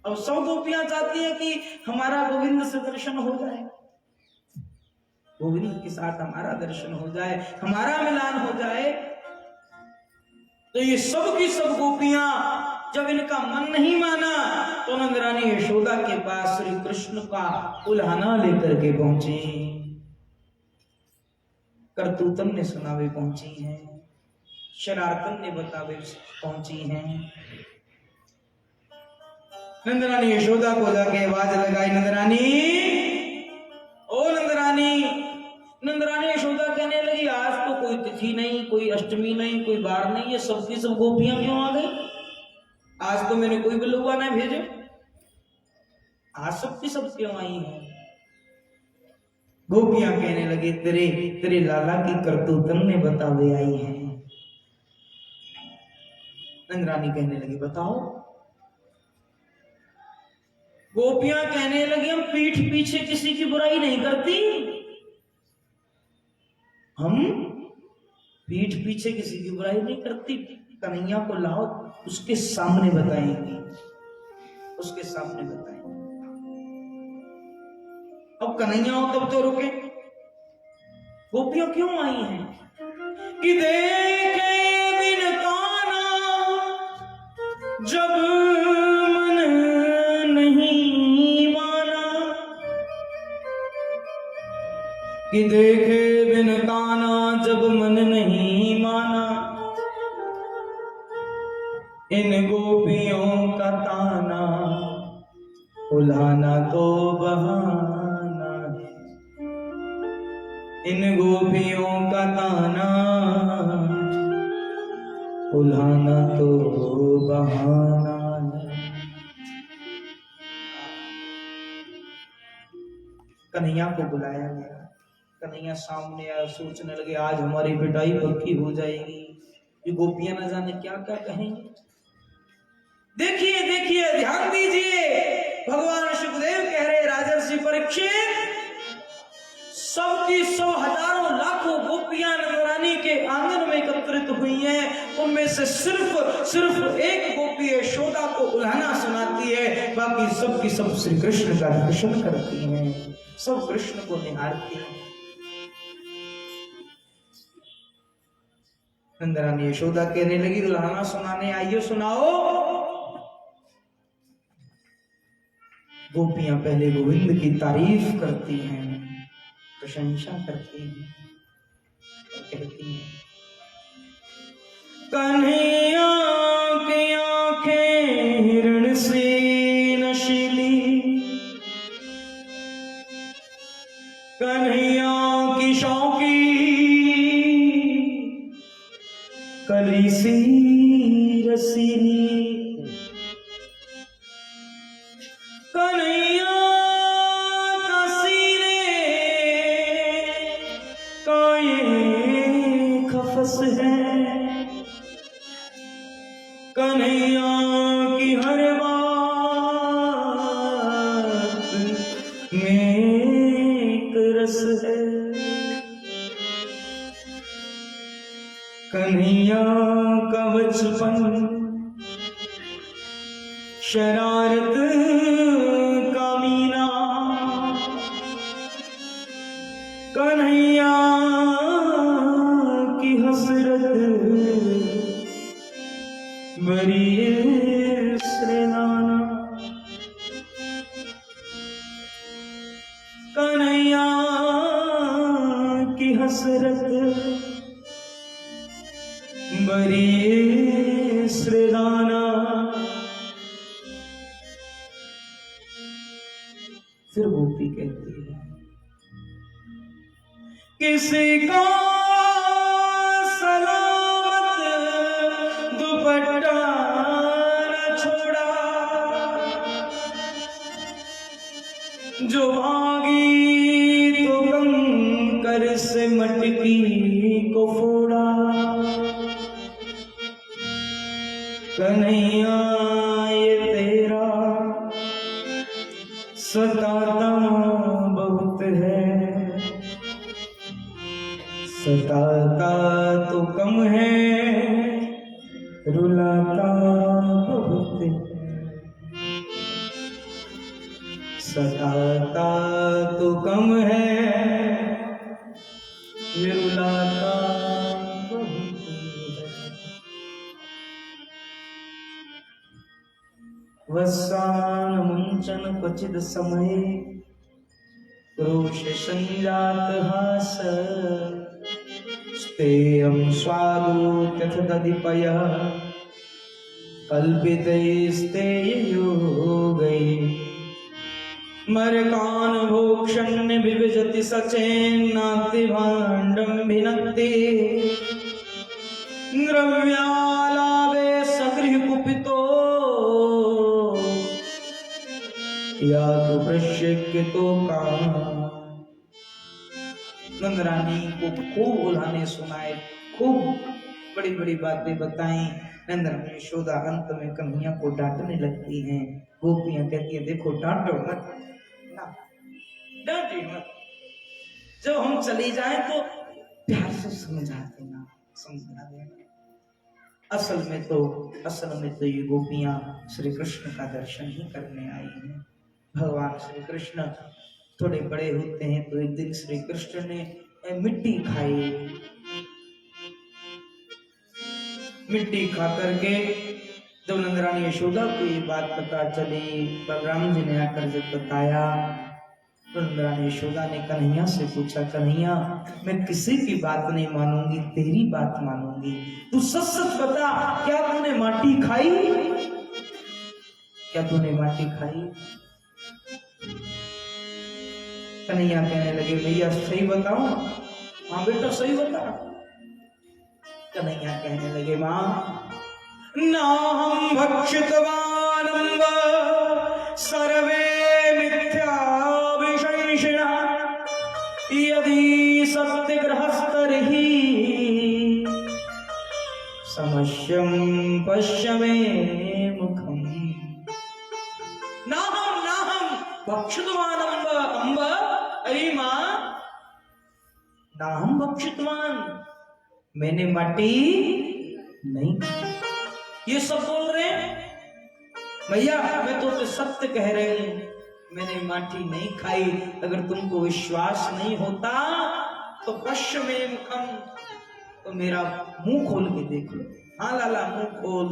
अब सब गोपियां चाहती है कि हमारा गोविंद से दर्शन हो जाए, गोविंद के साथ हमारा दर्शन हो जाए, हमारा मिलान हो जाए। तो ये सब की सब गोपियां जब इनका मन नहीं माना तो नंदरानी यशोदा के पास श्री कृष्ण का उल्हाना लेकर के पहुंची, करतूतन ने सुनावे पहुंची हैं, शरारतन ने बतावे पहुंची हैं। नंदरानी यशोदा को जाके आवाज लगाई, नंदरानी, ओ नंदरानी। नंदरानी यशोदा कहने लगी, आज तो कोई तिथि नहीं, कोई अष्टमी नहीं, कोई बार नहीं, ये सबकी सब गोपियां क्यों आ गई? आज तो मैंने कोई बिलुआ नहीं भेजे, आज सबकी सब क्यों आई है? गोपियां कहने लगे, तेरे लाला की करतूतन ने बतावे आई है। नंदरानी कहने लगी, बताओ। गोपियां कहने लगी, हम पीठ पीछे किसी की बुराई नहीं करती, हम पीठ पीछे किसी की बुराई नहीं करती। कन्हैया को लाओ, उसके सामने बताएंगे, उसके सामने बताएंगे। अब कन्हैया हो तब तो रुके। गोपियां क्यों आई हैं? कि देखे बिन काना जब मन नहीं माना, कि देखे बिन काना जब मन नहीं माना, इन गोपियों का ताना उलाना तो बहाना है, इन गोपियों का ताना उलाना तो बहाना है। कन्हैया को बुलाया गया, कन्हैया सामने आया, सोचने लगे आज हमारी पिटाई पक्की हो जाएगी, ये गोपियां न जाने क्या क्या कहेंगे। देखिए देखिए, ध्यान दीजिए, भगवान सुखदेव कह रहे राजर्षि परीक्षित, सबकी 100 हजारों लाखों गोपियां नंदरानी के आंगन में एकत्रित हुई हैं, उनमें से सिर्फ एक गोपी यशोदा को उल्हाना सुनाती है, बाकी सबकी सब श्री कृष्ण का दर्शन करती हैं, सब कृष्ण को निहारती हैं। नंदरानी यशोदा कहने लगी, उल्हाना सुनाने आइए, सुनाओ। गोपियां पहले गोविंद की तारीफ करती हैं, प्रशंसा करती हैं। कन्हैया की आंखें हिरण से नशीली, कन्हैया की शौकी कली सी रसीली, कन्हैया का सीने का ये खफस है, कन्हैया की हर बात में एक रस है, कन्हैया का बचपन शरारत का मीना, कन्हैया की हसरत बड़ी श्रीनाना, कन्हैया की हसरत बड़ी श्रीनाना। फिर गोपी कहती है किसी का सलामत दुपट्टा न छोड़ा, जो भागी तो कंकर से मटकी को फोड़ा, कन्हैया ये तेरा सताता बहुत है, सताता तो कम है, रुलाता बहुत है, सताता तो कम है, रुलाता बहुत है। वत्सान मुंचन क्वचिद समय, क्रोश संजात हास, स्तेयं स्वादु तथदधिपयः, कल्पितैस्तेययोगै, मरकान भोक्षण्य विभजति सचेन्नाति भाण्डं भिनक्ति, द्रव्यालाभे सगृह कुपितो या तो प्रश्य तो काम। नंद रानी को खूब उल्हाने सुनाए, खूब बड़ी बड़ी बातें बताई। नंद रानी यशोदा अंत में कन्हैया को डांटने लगती हैं। गोपियां कहती हैं देखो डांटो मत ना, डांटे मत, जब हम चली जाएं तो प्यार से समझा देना, समझा देना। असल में तो ये गोपियां श्री कृष्ण का दर्शन ही करने आई हैं। भगवान श्री कृष्ण थोड़े बड़े होते हैं तो एक दिन श्री कृष्ण ने मिट्टी खाई। मिट्टी खा करके जब नंद रानी यशोदा को ये बात पता चली, बलराम जी ने आकर जब बताया तो नंद रानी यशोदा ने कन्हैया से पूछा, कन्हैया मैं किसी की बात नहीं मानूंगी, तेरी बात मानूंगी, तू सच सच बता, क्या तूने माटी खाई? क्या तूने माटी खाई? कन्हैया कहने लगे भैया सही बताओ? हाँ बेटा सही बता। कन्हैया कहने लगे मां ना हम भक्षितवान सर्वे मिथ्याभिशंसिणः, यदि सत्य गृहस्तर्हि समस्यं पश्य मे मुखम्। ना हम भक्षितवान अम्ब, अरे मां ना हम भक्षितवान, मैंने माटी नहीं खाई। ये सब बोल रहे हैं भैया, मैं तो सत्य कह रही हूं, मैंने माटी नहीं खाई। अगर तुमको विश्वास नहीं होता तो पश्य में मुखम, तो मेरा मुंह खोल के देख लो। हाँ लाला मुंह खोल।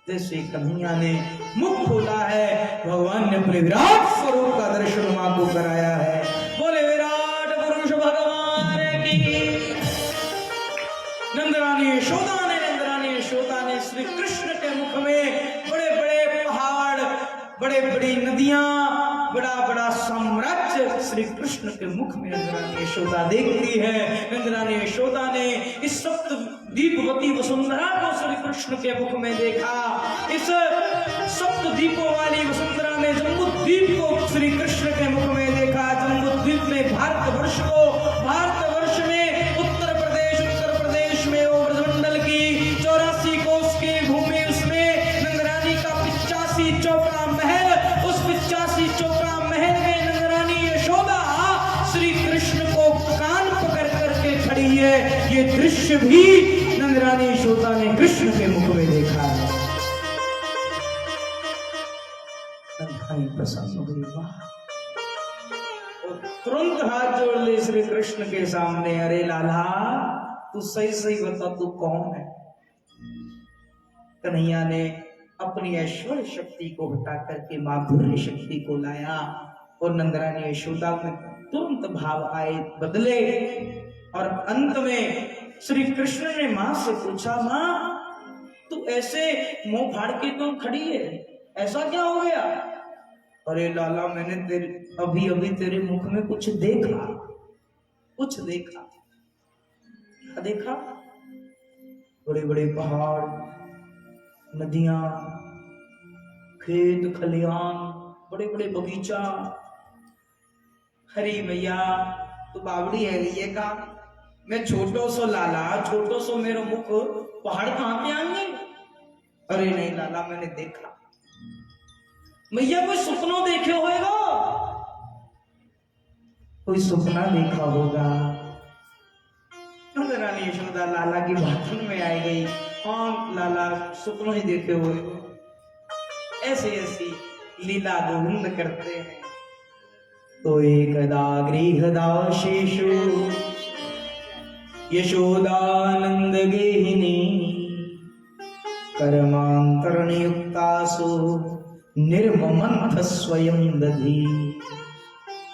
जैसे कन्हैया ने मुख खोला है, भगवान ने अपने विराट स्वरूप का दर्शन मां को कराया है। बोले विराट पुरुष भगवान की। नंद रानी यशोदा ने यशोदा ने श्री कृष्ण के मुख में बड़े बड़े पहाड़, बड़े बड़ी नदियां, बड़ा बड़ा साम्राज्य श्री कृष्ण के मुख में इंद्राणी यशोदा देखती है। इंद्राणी यशोदा ने इस सप्त दीपवती वसुंधरा को श्री कृष्ण के मुख में देखा। इस सप्त दीपों वाली वसुंधरा ने जम्बूद्वीप को श्री कृष्ण के मुख में देखा। जम्बूद्वीप में भारतवर्ष को, भारतवर्ष में उत्तर प्रदेश में वो ब्रजमंडल की 84 कोस की भूमि, उसमें नंदरानी का 85 चौका महल, उस 85 चौका महल में नंदरानी यशोदा श्री कृष्ण को कान पकड़ करके खड़ी है। ये दृश्य भी नंदरानी यशोदा ने कृष्ण के मुख में देखा है। प्रसन्न हो गई, वाह। तुरंत हाथ जोड़ ले श्री कृष्ण के सामने, अरे लाला तू सही सही बता, तू कौन है? कन्हैया ने अपनी ऐश्वर्य शक्ति को हटा करके माधुर्य शक्ति को लाया और नंदरानी यशोदा में तुरंत भाव आए बदले। और अंत में श्री कृष्ण ने मां से पूछा, मां तू ऐसे मुंह फाड़ के तुम खड़ी है, ऐसा क्या हो गया? अरे लाला मैंने अभी अभी तेरे मुख में कुछ देखा। क्या देखा? बड़े बड़े पहाड़, नदियां, खेत खलियान, बड़े बड़े बगीचा। हरी मैया तो बावड़ी है ये का, मैं छोटो सो लाला, छोटो सो मेरा मुख पहाड़ कहां पे आएंगे? अरे नहीं लाला मैंने देखा। मैया कोई सपनों देखे होएगा, कोई सपना देखा होगा। नंदरानी यशोदा लाला की बाथरूम में आई गई। हाँ लाला सपनों ही देखे हुए, ऐसी ऐसी लीला गोविंद करते हैं। तो एकदा गृहदाशेषु यशोदानंद गेहिनी कर्मांतरणयुक्तासु निर्ममंथ स्वयं दधी।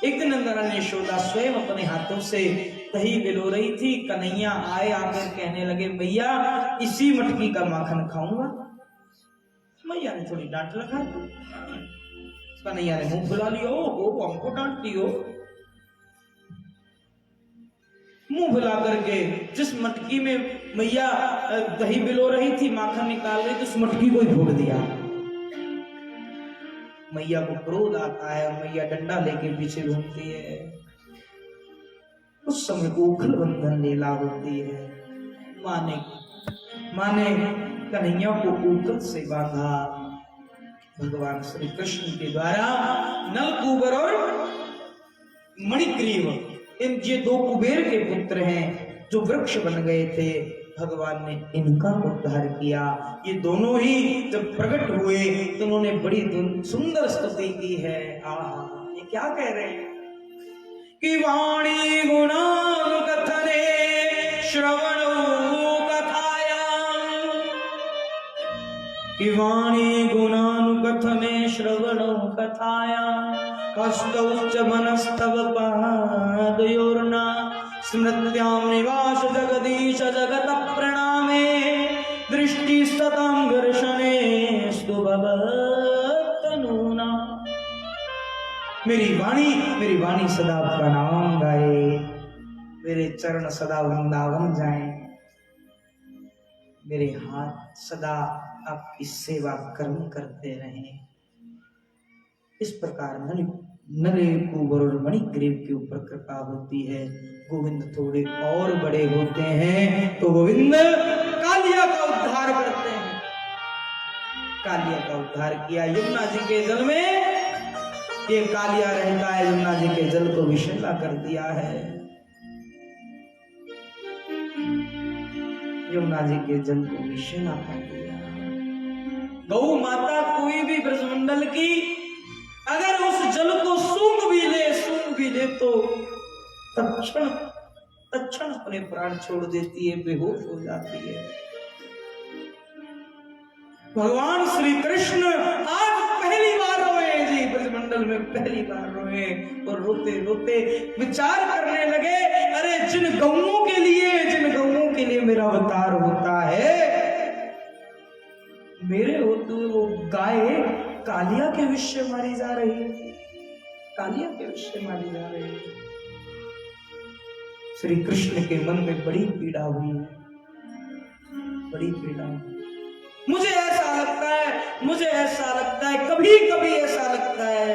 एक दिन नंदरानी यशोदा स्वयं अपने हाथों से दही बिलो रही थी। कन्हैया आए, आकर कहने लगे भैया इसी मटकी का माखन खाऊंगा। मैया ने थोड़ी डांट लगा दी। कन्हैया ने मुंह फुला लिया, ओ हमको डांटती हो। मुंह फुला करके जिस मटकी में मैया दही बिलो रही थी, माखन निकाल रही थी, उस मटकी को ही फोड़ दिया। मैया को क्रोध आता है, मैया डंडा लेके पीछे घूमती है। उस समय उखल बंधन लीला होती है। माने कन्हैया को उखल से बांधा। भगवान श्री कृष्ण के द्वारा नलकूबर और मणिग्रीव, इन ये दो कुबेर के पुत्र हैं जो वृक्ष बन गए थे, भगवान ने इनका उद्धार किया। ये दोनों ही जब प्रकट हुए तो उन्होंने बड़ी सुंदर स्तुति की है। आहा, ये क्या कह रहे हैं कि वाणी गुणानुकथने श्रवणो कथायां, कि वाणी गुणानुकथने श्रवणो कथायां कष्टौच मनस्तव पादयोर्ना स्मृत्यां निवास जगदीश जगत प्रणामे दृष्टि सतां घर्षणे स्तुभवत्तनूना। मेरी वाणी सदा आपका नाम गाए, मेरे चरण सदा वृंदावन जाएं, मेरे हाथ सदा आपकी सेवा कर्म करते रहें। इस प्रकार नलकूबर और मणिग्रीव के ऊपर कृपा होती है। गोविंद थोड़े और बड़े होते हैं तो गोविंद कालिया का उद्धार करते हैं। कालिया का उद्धार किया यमुना जी के जल में। ये कालिया रहता है, यमुना जी के जल को विषैला कर दिया है। यमुना जी के जल को विषैला कर दिया। गौ माता कोई भी ब्रजमंडल की अगर उस जल को सूंघ भी ले तो तत्क्षण अपने प्राण छोड़ देती है, बेहोश हो जाती है। भगवान श्री कृष्ण आज पहली बार रोए जी, ब्रजमंडल में पहली बार रोए और रोते रोते विचार करने लगे, अरे जिन गौओं के लिए मेरा अवतार होता है गाय कालिया के विषय मारी जा रही है, कालिया के विषय मारी जा रही है। श्री कृष्ण के मन में बड़ी पीड़ा हुई है, बड़ी पीड़ा हुई। मुझे ऐसा लगता है कभी कभी ऐसा लगता है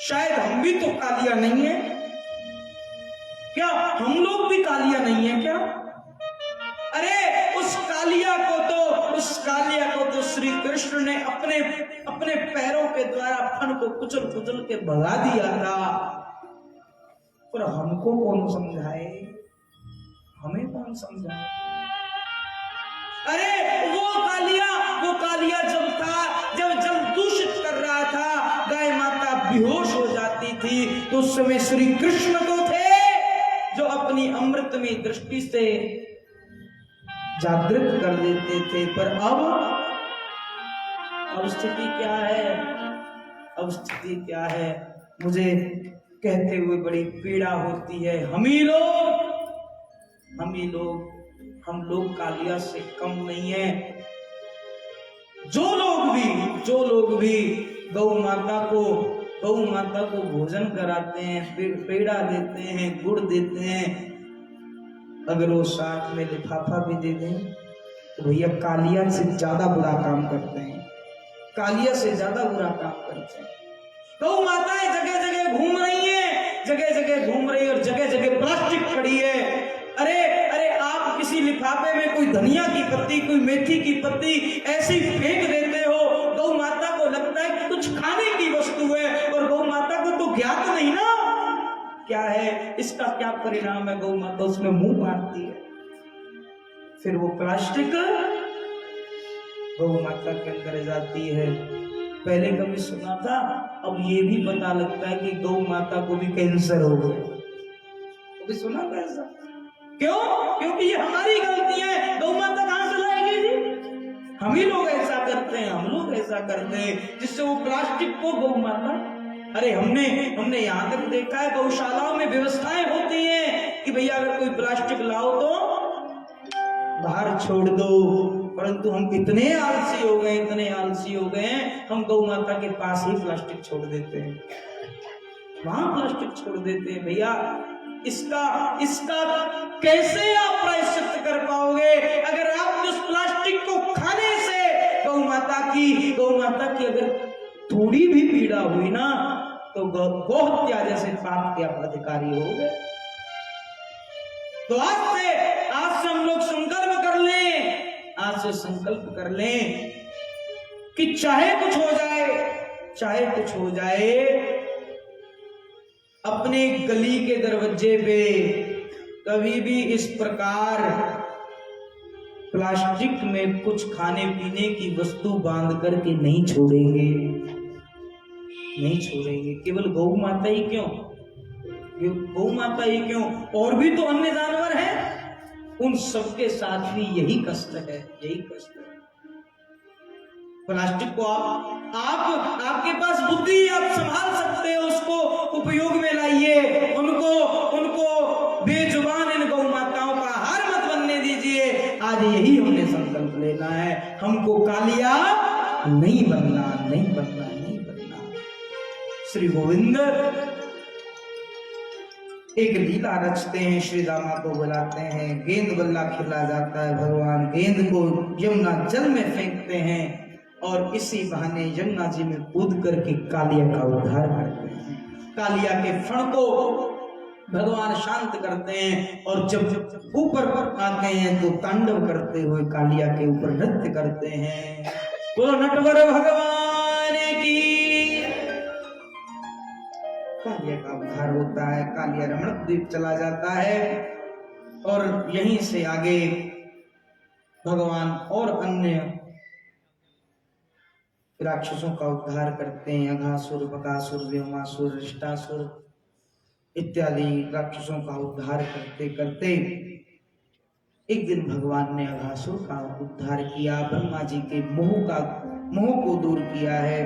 शायद हम भी तो कालिया नहीं है क्या, हम लोग भी कालिया नहीं है क्या? अरे उस कालिया को तो श्री कृष्ण ने अपने पैरों के द्वारा फन को कुचल के भगा दिया था, पर हमको कौन समझाए, हमें कौन समझाए? अरे वो कालिया जब जल दूषित कर रहा था, गाय माता बेहोश हो जाती थी, तो उस समय श्री कृष्ण तो थे जो अपनी अमृतमय दृष्टि से जागृत कर देते थे। पर अब स्थिति क्या है? मुझे कहते हुए बड़ी पीड़ा होती है। हम लोग कालिया से कम नहीं है। जो लोग भी गौ माता को भोजन कराते हैं, फिर पेड़ा देते हैं, गुड़ देते हैं, अगर वो साथ में लिफाफा भी दे दें तो भैया कालिया से ज्यादा बुरा काम करते हैं, कालिया से ज्यादा बुरा काम करते हैं। गौ माताएं जगह जगह घूम रही है और जगह जगह प्लास्टिक पड़ी है। अरे आप किसी लिफाफे में कोई धनिया की पत्ती, कोई मेथी की पत्ती ऐसी फेंक देते हो, गौ माता को लगता है कि कुछ खाने की वस्तु है, और गौ माता को तो ज्ञात नहीं ना क्या है, इसका क्या परिणाम है। गौ माता उसमें मुंह मारती है, फिर वो प्लास्टिक गौ माता के अंदर जाती है। पहले कभी सुना था, अब ये भी पता लगता है कि गौ माता को भी कैंसर हो गया। कभी सुना था ऐसा? क्यों? क्योंकि ये हमारी गलती है। गौ माता कहां से लाएगी जी? हम ही लोग ऐसा करते हैं, जिससे वो प्लास्टिक को गौ माता, अरे हमने यहाँ तक देखा है गौशालाओं में व्यवस्थाएं होती हैं कि भैया अगर कोई प्लास्टिक लाओ तो बाहर छोड़ दो, परंतु हम इतने आलसी हो गए हैं, हम गौ माता के पास ही प्लास्टिक छोड़ देते हैं, वहां प्लास्टिक छोड़ देते हैं। भैया इसका कैसे आप प्रायश्चित कर पाओगे अगर आप उस प्लास्टिक को खाने से गौ माता की अगर थोड़ी भी पीड़ा हुई ना, तो गौ हत्या जैसे पाप के आप अधिकारी हो गए। तो आज से हम लोग संकल्प कर लें कि चाहे कुछ हो जाए, अपने गली के दरवाजे पे कभी भी इस प्रकार प्लास्टिक में कुछ खाने पीने की वस्तु बांध करके नहीं छोड़ेंगे। केवल गौ माता ही क्यों, और भी तो अन्य जानवर हैं, उन सबके साथ भी यही कष्ट है। प्लास्टिक को आपके पास बुद्धि, आप संभाल सकते हो, उसको उपयोग में लाइए, उनको बेजुबान इन गौ माताओं का आहार मत बनने दीजिए। आज यही हमने संकल्प लेना है, हमको कालिया नहीं बनना। श्री गोविंद एक लीला रचते हैं, श्री रामा को बुलाते हैं, गेंद बल्ला खेला जाता है, भगवान गेंद को यमुना जल में फेंकते हैं और इसी बहाने यमुना जी में कूद करके कालिया का उद्धार करते हैं। कालिया के फण को भगवान शांत करते हैं और जब ऊपर आते हैं तो तांडव करते हुए कालिया के ऊपर नृत्य करते हैं। बोलो नटवर भगवान की। कालिया का उद्धार होता है, कालिया रमणक द्वीप चला जाता है और यहीं से आगे भगवान और अन्य राक्षसों का उद्धार करते हैं। अघासुर, बकासुर, व्योमासुर, रिष्टासुर इत्यादि राक्षसों का उद्धार करते करते एक दिन भगवान ने अघासुर का उद्धार किया, ब्रह्मा जी के मोह को दूर किया है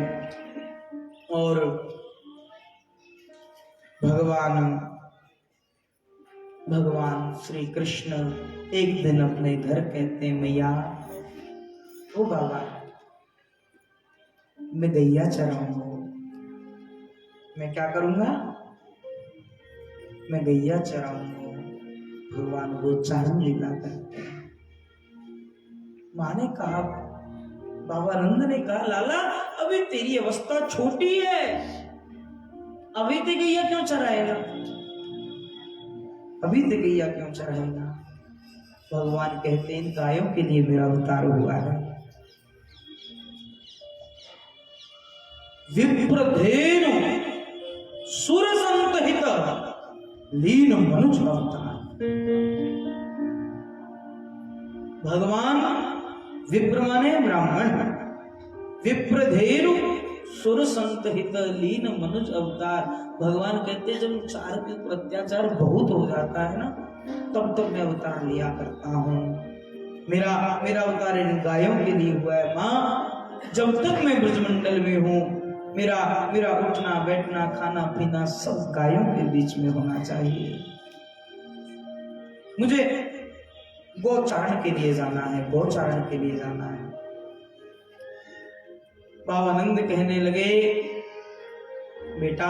और भगवान श्री कृष्ण एक दिन अपने घर कहते हैं, मैया ओ बाबा मैं गैया चराऊंगा। मैं क्या करूंगा? मैं गैया चराऊंगा। भगवान गोचारण लीला करते हैं। माँ ने कहा, बाबा नंद ने कहा, लाला अभी तेरी अवस्था छोटी है, अभी ते गैया क्यों चराएगा? अभी ते गैया क्यों चराएगा? भगवान कहते हैं इन गायों के लिए मेरा अवतार हुआ है। विप्रधेनु सुर संतहित लीन मनुज अवतार। भगवान विप्र माने ब्राह्मण, विप्रधेनु सुर संतहित लीन मनुज अवतार। भगवान कहते जब चार के ऊपर अत्याचार बहुत हो जाता है ना, तब तक मैं अवतार लिया करता हूँ। मेरा अवतार इन गायों के लिए हुआ है। माँ, जब तक मैं ब्रजमंडल में हूँ, मेरा उठना बैठना खाना पीना सब गायों के बीच में होना चाहिए। मुझे गौचारण के लिए जाना है, गौचारण के लिए जाना है। बाबा नंद कहने लगे, बेटा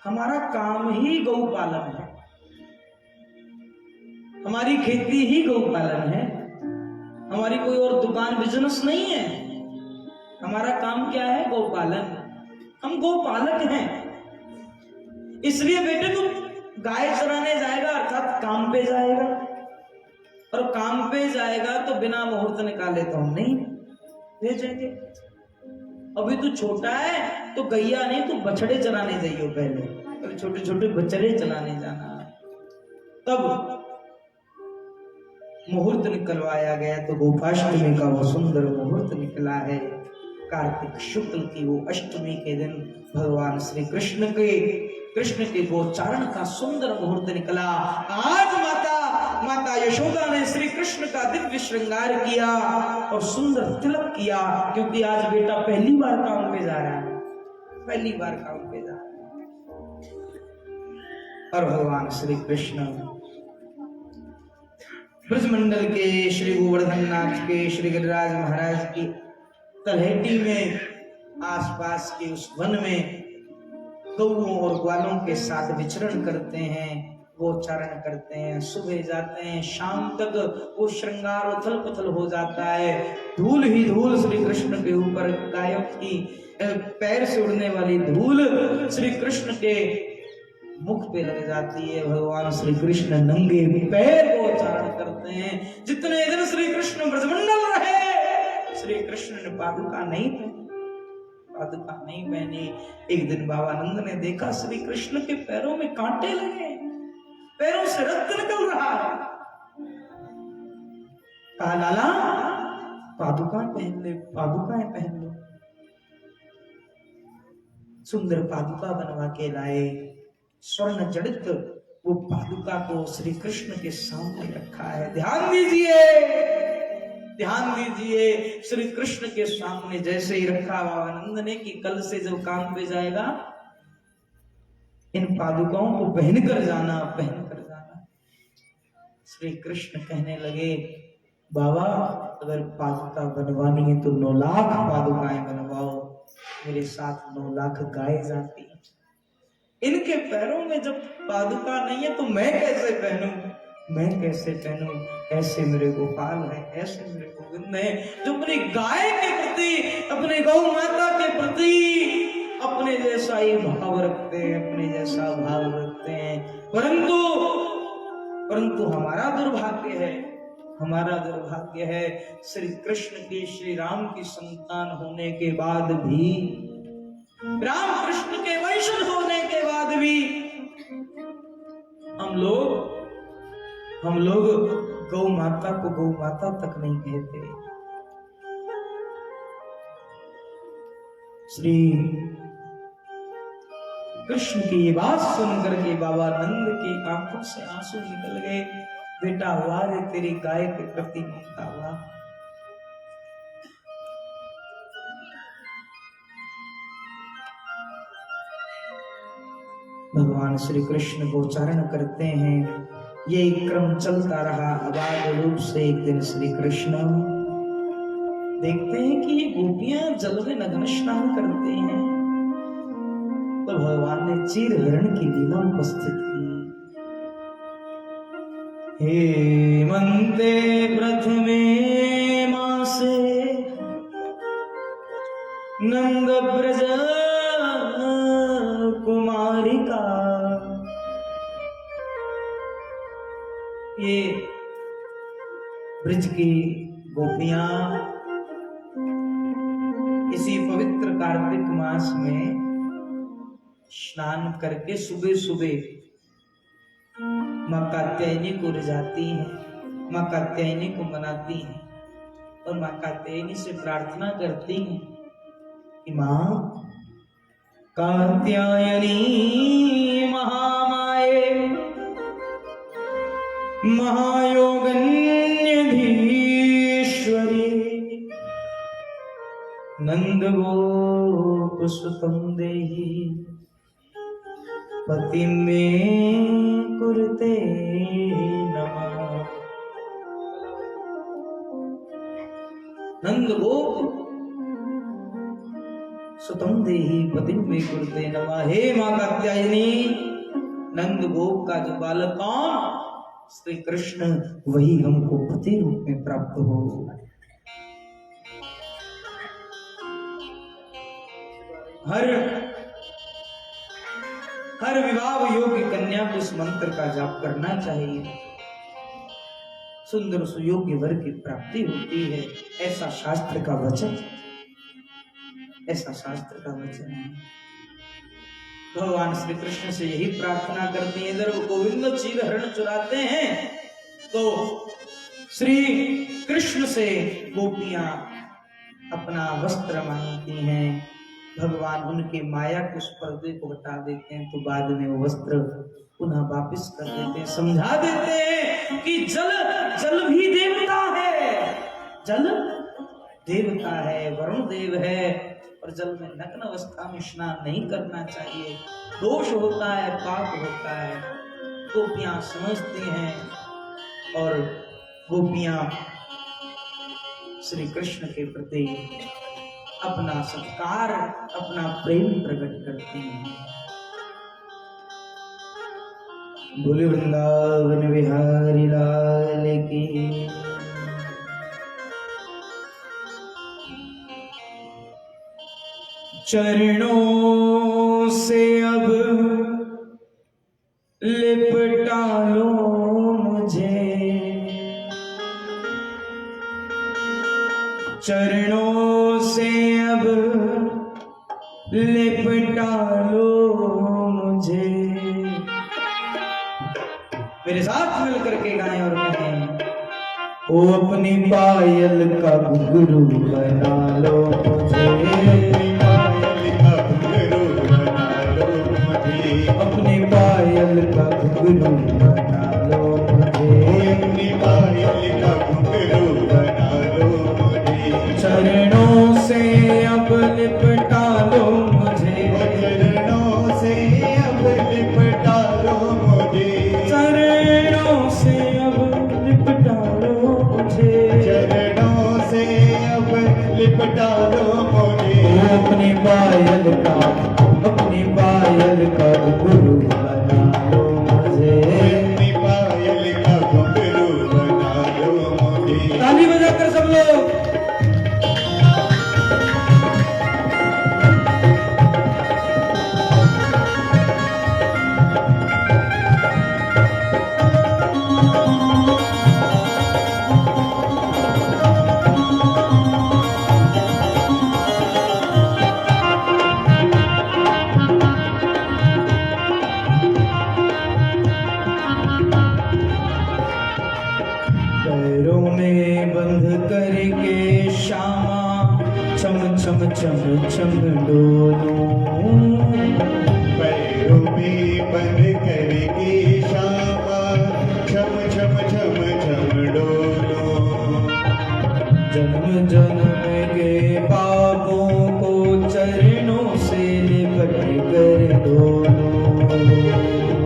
हमारा काम ही गौपालन है, हमारी खेती ही गौपालन है, हमारी कोई और दुकान बिजनेस नहीं है। हमारा काम क्या है? गौपालन। हम गोपालक हैं। इसलिए बेटे तू गाय चराने जाएगा अर्थात काम पे जाएगा, और काम पे जाएगा तो बिना मुहूर्त निकाले तो हम नहीं भेजेंगे। अभी तू छोटा है तो गैया नहीं, तू बछड़े चराने जाइयो पहले, और छोटे छोटे बछड़े चलाने जाना। तब मुहूर्त निकलवाया गया तो गोपाष्टमी का वो सुंदर मुहूर्त निकला है। कार्तिक शुक्ल की वो अष्टमी के दिन भगवान श्री कृष्ण के गोचारण का सुंदर मुहूर्त निकला। आज माता यशोदा ने श्री कृष्ण का दिव्य श्रृंगार किया और सुंदर तिलक किया, क्योंकि आज बेटा पहली बार काम पे जा रहा है, पहली बार काम पे जा रहा है। और भगवान श्री कृष्ण ब्रजमंडल के श्री गोवर्धन नाथ के श्री गिरिराज महाराज की तलहटी में, आसपास के उस वन में गौओं और ग्वालों के साथ विचरण करते हैं, गोचारण करते हैं। सुबह जाते हैं, शाम तक वो श्रृंगार उथल पुथल हो जाता है। धूल ही धूल श्री कृष्ण के ऊपर, गायों की पैर से उड़ने वाली धूल श्री कृष्ण के मुख पे लग जाती है। भगवान श्री कृष्ण नंगे पैर गोचारण करते हैं। जितने दिन श्री कृष्ण ब्रजमंडल रहे, श्री कृष्ण ने पादुका नहीं पहनी। एक दिन बाबा नंद ने देखा श्री कृष्ण के पैरों में कांटे लगे, पैरों से रक्त निकल रहा है। कहा, लाला पादुकाएं पहन ले, पादुकाएं पहन लो। सुंदर पादुका बनवा के लाए। स्वर्ण जड़ित वो पादुका को श्री कृष्ण के सामने रखा है। ध्यान दीजिए, श्री कृष्ण के सामने जैसे ही रखा बाबा नंद ने कि कल से जब काम पे जाएगा इन पादुकाओं को पहनकर जाना। श्री कृष्ण कहने लगे, बाबा अगर पादुका बनवानी है तो 9 लाख पादुकाएं बनवाओ, मेरे साथ 9 लाख गाय जाती। इनके पैरों में जब पादुका नहीं है तो मैं कैसे पहनूं? ऐसे मेरे गोपाल है, ऐसे मेरे गोविंद है, जो अपनी गाय के प्रति, अपने गौ माता के प्रति अपने जैसा ही भाव रखते हैं, अपने जैसा भाव रखते हैं। परंतु हमारा दुर्भाग्य है श्री कृष्ण के, श्री राम की संतान होने के बाद भी, राम कृष्ण के वंशज होने के बाद भी हम लोग गौ माता को गौ माता तक नहीं कहते। श्री कृष्ण की ये बात सुनकर के बाबा नंद की आंखों से आंसू निकल गए। बेटा हुआ रे, तेरी गाय के प्रति ममता हुआ। भगवान श्री कृष्ण गोचारण करते हैं। ये क्रम चलता रहा। अबाध रूप से एक दिन श्री कृष्ण देखते हैं कि ये गोपियां जल में नग्न स्नान करते हैं, तो भगवान ने चीर हरण की लीला उपस्थित की। हेमंते प्रथमे मासे नंद ब्रज कुमारिका। ये ब्रज की गोपियां इसी पवित्र कार्तिक मास में स्नान करके सुबह सुबह माँ कात्यायनी को रिझाती हैं, माँ कात्यायनी को मनाती हैं और माँ कात्यायनी से प्रार्थना करती हैं कि माँ कात्यायनी महामाये महायोगन्यधीश्वरी नंद गोप सुतं देहि पति में कुरुते नमः। नंद गोप सुतं देहि पति में कुरुते नमः। हे मां कात्यायनी, नंद गोप का जो बालक कौन? श्री कृष्ण, वही हमको पति रूप में प्राप्त हो। हर विवाह योग्य कन्या को इस मंत्र का जाप करना चाहिए, सुंदर सुयोग्य वर की प्राप्ति होती है। ऐसा शास्त्र का वचन, ऐसा शास्त्र का वचन है। भगवान श्री कृष्ण से यही प्रार्थना करते हैं। इधर गोविंद चीर हरण चुराते हैं तो श्री कृष्ण से गोपियां अपना वस्त्र मांगती हैं। भगवान उनके माया के उस पर्दे को हटा देते हैं, तो बाद में वो वस्त्र पुनः वापस कर देते हैं, समझा देते हैं कि जल भी देवता है, जल देवता है, वरुण देव है, और जल में नग्न अवस्था में स्नान नहीं करना चाहिए, दोष होता है, पाप होता है। गोपियां समझती हैं और गोपियां श्री कृष्ण के प्रति अपना सत्कार, अपना प्रेम प्रकट करते हैं। बोले वृंदावन बिहारी लाल की। चरणों से अब लिपटा लो मुझे, चरणों से अब लिपटा लो मुझे। मेरे साथ मिलकर के गाएं और कहें, ओ अपनी पायल का घुंघरू बना लो मुझे, अपनी पायल का घुंघरू बना लो मुझे, अपनी पायल का घुंघरू बना लो मुझे। चरणों से अब लिपटा लो मुझे, चरणों से अब लिपटा लो मुझे, चरणों से अब लिपटा लो मुझे, चरणों से अब लिपटा लो मुझे। अपनी पायल का घुंघरू बना लो मुझे, अपनी पायल का घुंघरू बना लो मुझे। ताली बजाकर सब लोग। चम चम डोलूं, पैरों में बंद करके श्यामा छम छम छम छम डोलूं। जन्म जन्म के पापों को चरणों से लिपट कर डोलूं,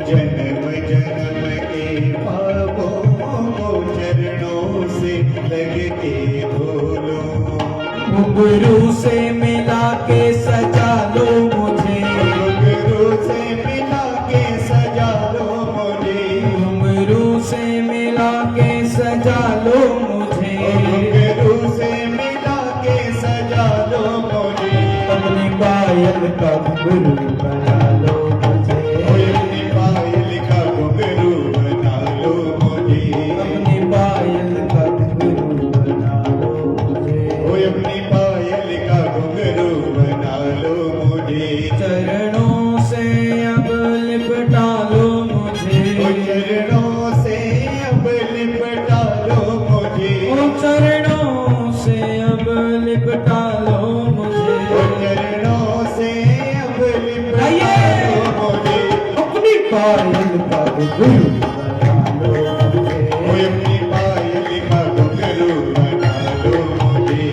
जन्म जन्म के पापों को चरणों से लग के धोलूं। घुंघरू से मिला के सजा लो मुझे, घुंघरू से मिला के सजा लो मुझे, घुंघरू से मिला के सजा लो मुझे, घुंघरू से मिला के सजा लो मुझे, अपनी पायल का घुंघरू बना लो मुझे, अपनी पायल का घुंघरू बना लो मुझे, अपनी पायल का घुंघरू बना लो मुझे, अपनी पायल का घुंघरू बना लो मुझे, चरणों से अब लिपटा लो मुझे, चरणों से अब लिपटा लो मुझे, ओ चरणों से अब लिपटा लो मुझे, चरणों से अब लिपटा लो मुझे, अपनी पायल का घुंघरू बना लो मुझे, अपनी पायल का घुंघरू बना लो मुझे।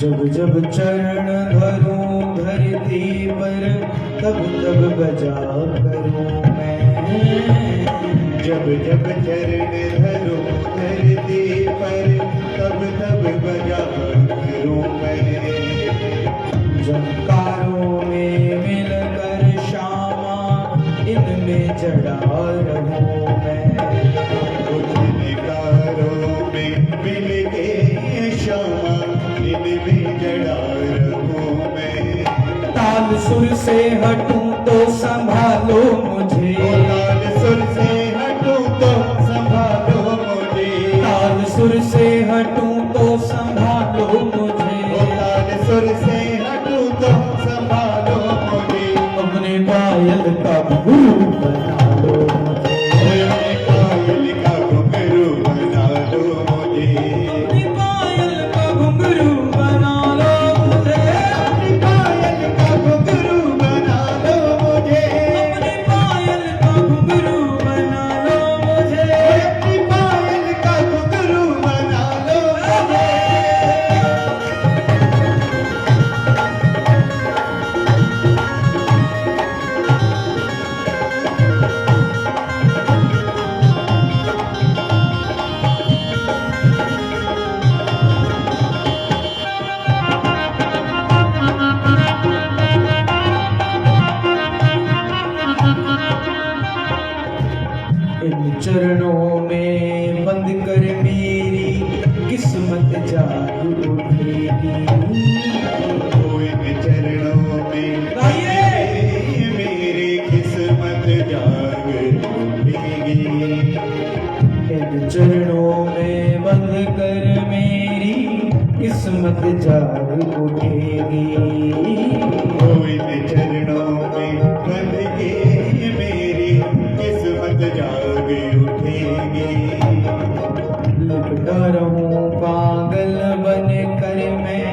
जब जब चरण धरूं धरती पर तब तब बजा करूं मैं, जब जब चरण धरूं धरती पर तब तब बजा करूं मैं, झंकारों में मिलकर श्यामा इनमें चढ़ा रहूं मैं, कुछ निकारों में मिल के श्यामा इनमें जड़ा रहूं मैं, ताल सुर से हटूं तो संभालो मुझे, ताल सुर से हटूं तो संभालो मुझे, ताल सुर से हटूं तो संभालो मुझे, ताल सुर से हटूं तो संभालो मुझे, अपने पायल का घुंघरू बना लो मुझे, अपनी पायल का घुंघरू बना लो मुझे, अपनी पायल का घुंघरू बना लो मुझे, अपनी पायल का घुंघरू बना लो मुझे, अपनी पायल का घुंघरू बना लो मुझे, अपनी पायल का घुंघरू बना लो मुझे। इन चरणों में बंद कर मेरी किस्मत जाग उठेगी, इन चरणों में मेरी किस्मत जाग उठेगी, इन चरणों में बंद कर मेरी किस्मत जाग उठेगी, इन चरणों में बंध के मेरी किस्मत जाग उठेगी, लिपटा रहूं पागल बन कर मैं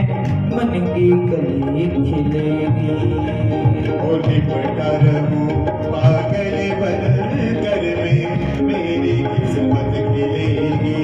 मन की कली खिलेगी, लिपटा रहूं पागल बन कर में मेरी किस्मत खिलेगी,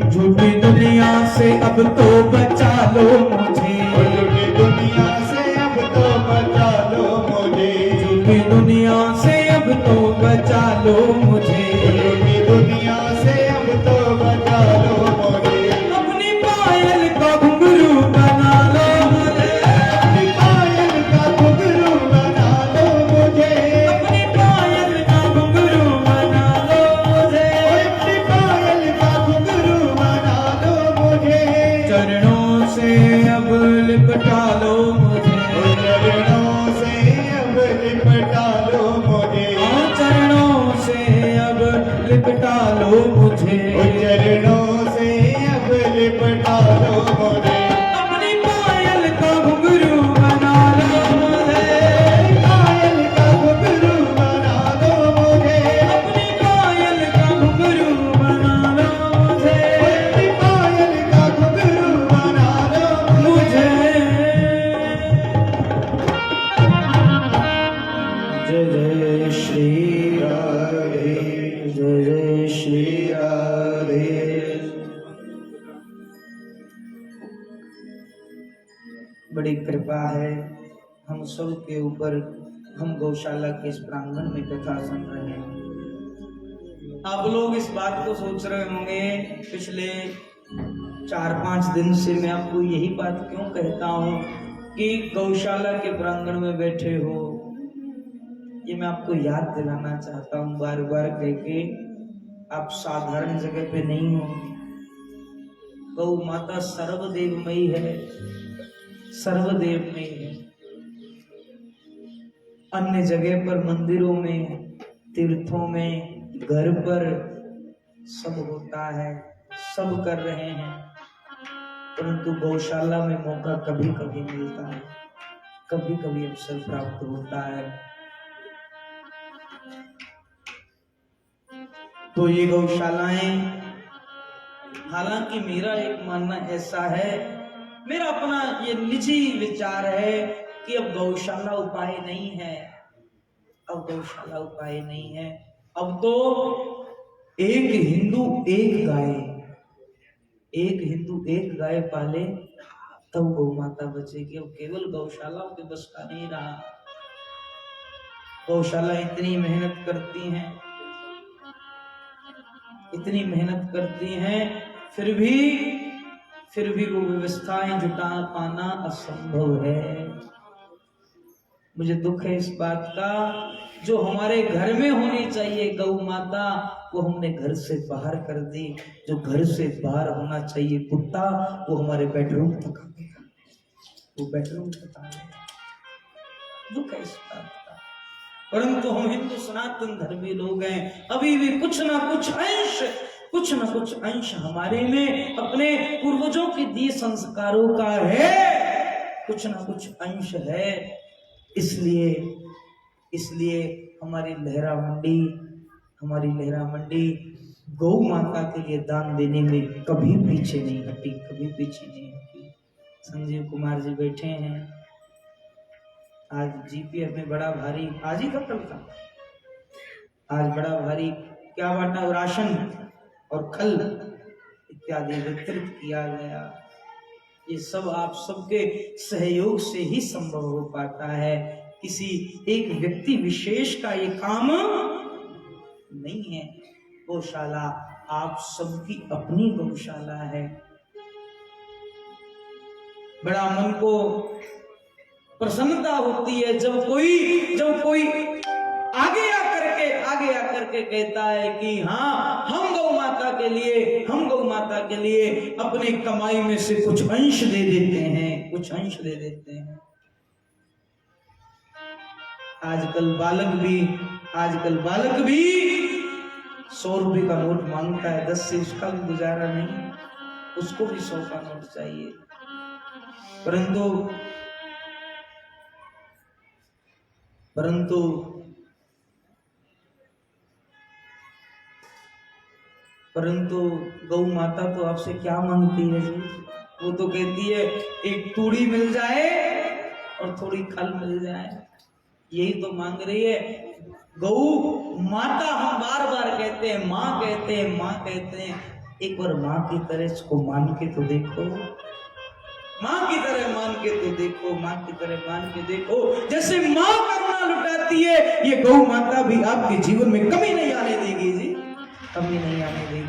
झूठी दुनिया से अब तो बचा लो मुझे, झूठी दुनिया से अब तो बचा लो मुझे, झूठी दुनिया से अब तो बचा लो मुझे, झूठी दुनिया से अब तो बचा लो मुझे, अपनी पायल का घुंघरू बना लो मुझे, अपनी पायल का घुंघरू बना लो मुझे, अपनी पायल का घुंघरू बना लो मुझे, अपनी पायल का घुंघरू बना लो मुझे, चरणों से अब लिपटा लो मुझे, चरणों से अब लिपटा लो मुझे, चरणों से अब लिपटा लो मुझे, चरणों से अब लिपटा लो मुझे, अपनी पायल का घुंघरू बना लो मुझे, पायल का घुंघरू बना लो मुझे, अपनी पायल का घुंघरू बना लो मुझे, अपनी पायल का घुंघरू बना लो मुझे। मुझे बड़ी कृपा है हम सब के ऊपर। हम गौशाला के इस प्रांगण में कथा सुन रहे हैं। आप लोग इस बात को सोच रहे होंगे पिछले 4-5 दिन से मैं आपको यही बात क्यों कहता हूँ कि गौशाला के प्रांगण में बैठे हो। ये मैं आपको याद दिलाना चाहता हूँ बार बार कह के, आप साधारण जगह पे नहीं हो। गौ माता सर्वदेवमयी है, सर्वदेवमयी है। अन्य जगह पर मंदिरों में, तीर्थों में, घर पर सब होता है, सब कर रहे हैं, परंतु गौशाला में मौका कभी कभी मिलता है, कभी कभी अवसर प्राप्त होता है। तो ये गौशालाएं, हालांकि मेरा एक मानना ऐसा है, मेरा अपना ये निजी विचार है कि अब गौशाला उपाय नहीं है। अब गौशाला उपाय नहीं है। अब तो एक हिंदू एक गाय, एक हिंदू एक गाय पाले तब गौ माता बचेगी। अब केवल गौशालाओं के बस का नहीं रहा। गौशाला इतनी मेहनत करती हैं, इतनी मेहनत करती हैं, फिर भी वो व्यवस्थाएं जुटा पाना असंभव है। मुझे दुख है इस बात का, जो हमारे घर में होनी चाहिए गौ माता, वो हमने घर से बाहर कर दी। जो घर से बाहर होना चाहिए कुत्ता, वो हमारे बेडरूम तक आ गया, वो बेडरूम तक आ गया। दुख है इस बात का। परंतु हम हिंदू सनातन धर्मी लोग हैं, अभी भी कुछ ना कुछ अंश हमारे में अपने पूर्वजों के दिए संस्कारों का है, कुछ ना कुछ अंश है। इसलिए हमारी लहरा मंडी गौ माता के लिए दान देने में कभी पीछे नहीं हटी। संजीव कुमार जी बैठे हैं। आज जीपीएफ में बड़ा भारी, आज ही कल था, आज बड़ा भारी क्या बांटा, राशन और खल इत्यादि वितरित किया गया। ये सब आप सबके सहयोग से ही संभव हो पाता है। किसी एक व्यक्ति विशेष का ये काम नहीं है। गौशाला आप सबकी अपनी गौशाला है। बड़ा मन को प्रसन्नता होती है जब कोई आगे आकर के कहता है कि हाँ, हम गौ माता के लिए अपनी कमाई में से कुछ अंश दे देते हैं। आजकल बालक भी 100 रुपए का नोट मांगता है, 10 से उसका भी गुजारा नहीं, उसको भी 100 का नोट चाहिए। परंतु गौ माता तो आपसे क्या मांगती है जी? वो तो कहती है एक तूड़ी मिल जाए और थोड़ी खल मिल जाए, यही तो मांग रही है। गौ माता हम बार बार कहते हैं, माँ कहते हैं। एक बार माँ की तरह इसको मान के तो देखो, माँ की तरह मान के देखो। जैसे माँ करुणा लुटाती है, ये गौ माता भी आपके जीवन में कमी नहीं आने देगी जी, कमी नहीं आने देगी।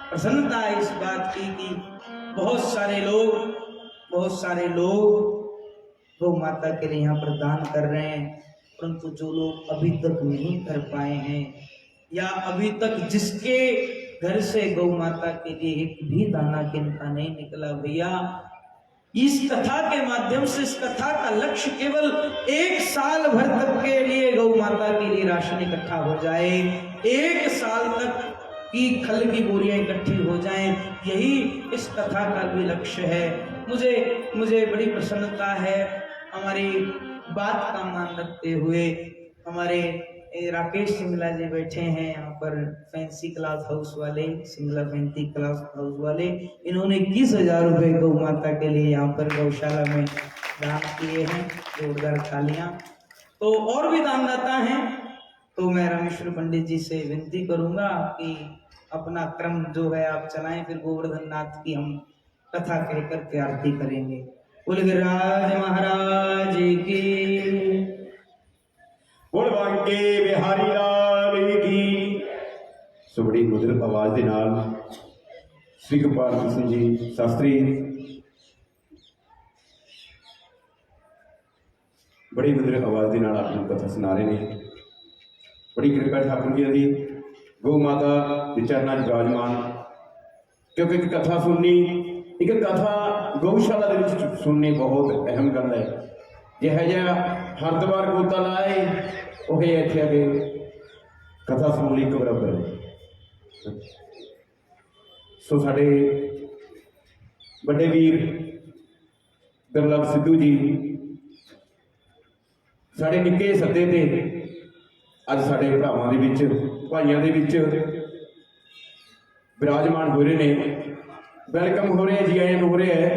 प्रसन्नता है इस बात की कि बहुत सारे लोग गौ माता के लिए यहाँ पर दान कर रहे हैं, परंतु जो लोग अभी तक नहीं कर पाए हैं, या अभी तक जिसके घर से गौ माता के लिए एक भी दाना किनका नहीं निकला, भैया इस कथा के माध्यम से, इस कथा का लक्ष्य केवल 1 साल भर तक के लिए गौ माता के लिए राशन इकट्ठा हो जाए, 1 साल तक की खल की बोरियां इकट्ठी हो जाएं, यही इस कथा का भी लक्ष्य है। मुझे बड़ी प्रसन्नता है। हमारी बात का मान रखते हुए हमारे राकेश सिंगला जी बैठे हैं यहाँ पर, फैंसी क्लास हाउस वाले, सिंगला फैंसी क्लास हाउस वाले। इन्होंने 21,000 रुपए गौ माता के लिए यहाँ पर गौशाला में दान किए हैं। जोरदार तालियां। तो और भी दानदाता हैं, तो मैं रामेश्वर पंडित जी से विनती करूंगा कि अपना क्रम जो है आप चलाएं, फिर गोवर्धन नाथ की हम कथा कह करके आरती करेंगे। बोल गिरिराज महाराज की, बोल बांके बिहारी लाल की। सो बड़ी मधुर आवाज के नाल श्री गोपाल कृष्ण जी शास्त्री बड़ी मधुर आवाज के नाल अपनी कथा सुना रहे हैं। बड़ी कृपा ठाकुर जी की गौ माता के चरणों च विराजमान, क्योंकि एक कथा सुननी, एक कथा गौशाला दे विच सुननी बहुत अहम गल है। जिहा जिहा हरिद्वार गोता लाए उहे इत्थे आके कथा सुन ली एक बराबर है। सो साडे बड़े वीर दुर्लभ सिद्धू जी साडे निक्के सद्दे ते अज साडे भरावां दे विच भाइयां दे विच विराजमान हो रहे ने। वेलकम हो रहे हैं, जी आयन हो रहे हैं।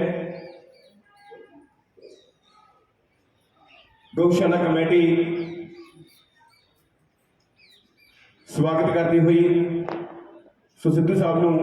गौशाला कमेटी स्वागत करती हुई सो सिद्धू साहब नूं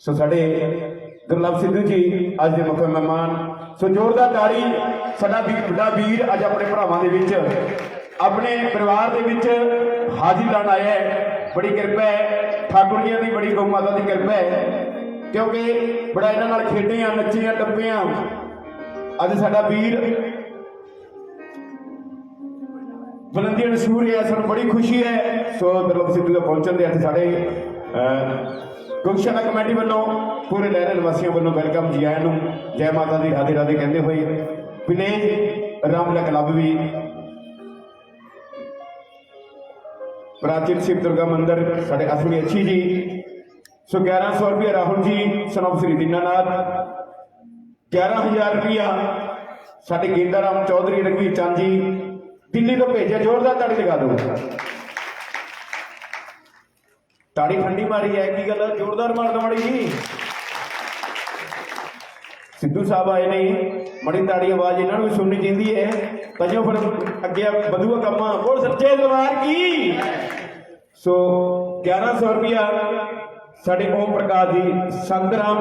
सो साडे दुर्लभ सिद्धू जी अज दे मुख मेहमान। सो जोरदार ताड़ी साडा बड़ा वीर अज अपने भरावां दे विच अपने परिवार दे विच हाजिर लाण आया है। बड़ी कृपा है ठाकुर जी की, बड़ी गौ माता की कृपा है, क्योंकि बड़ा इन्हां नाल खेडे आ, नच्चे आ, टप्पे आ। अज साडा वीर बुलंदियां मशहूर है, सानूं बड़ी खुशी है। सो दुर्लभ सिद्धू का पहुंचण दे अज साडे गौशाला कमेटी वालों पूरे लहरे निवासियों वालों वेलकम, जी आया नूं। जय माता दी, राधे राधे कहते हुए विलेज रामला क्लब भी, प्राचीन शिव दुर्गा मंदिर साढ़े असली अच्छी जी। सो 1100 रुपया राहुल जी सनम श्री दीनानाथ, 11,000 रुपया साढ़े गेंदा राम चौधरी रघुवीर चंद जी दिल्ली तो भेजा। जोरदार ताड़ी लगा दो, ताड़ी ठंडी मारी है की गल, जोरदार मार दो माड़ी जी। सिद्धू साहब आए नहीं, बड़ी ताड़ी आवाज इन्होंने भी सुननी चाहिए है, तजो फिर अगे बधूआ कम। बोल सच्चे दरबार की। सो 1100 रुपया साढ़े ओम प्रकाश जी संतराम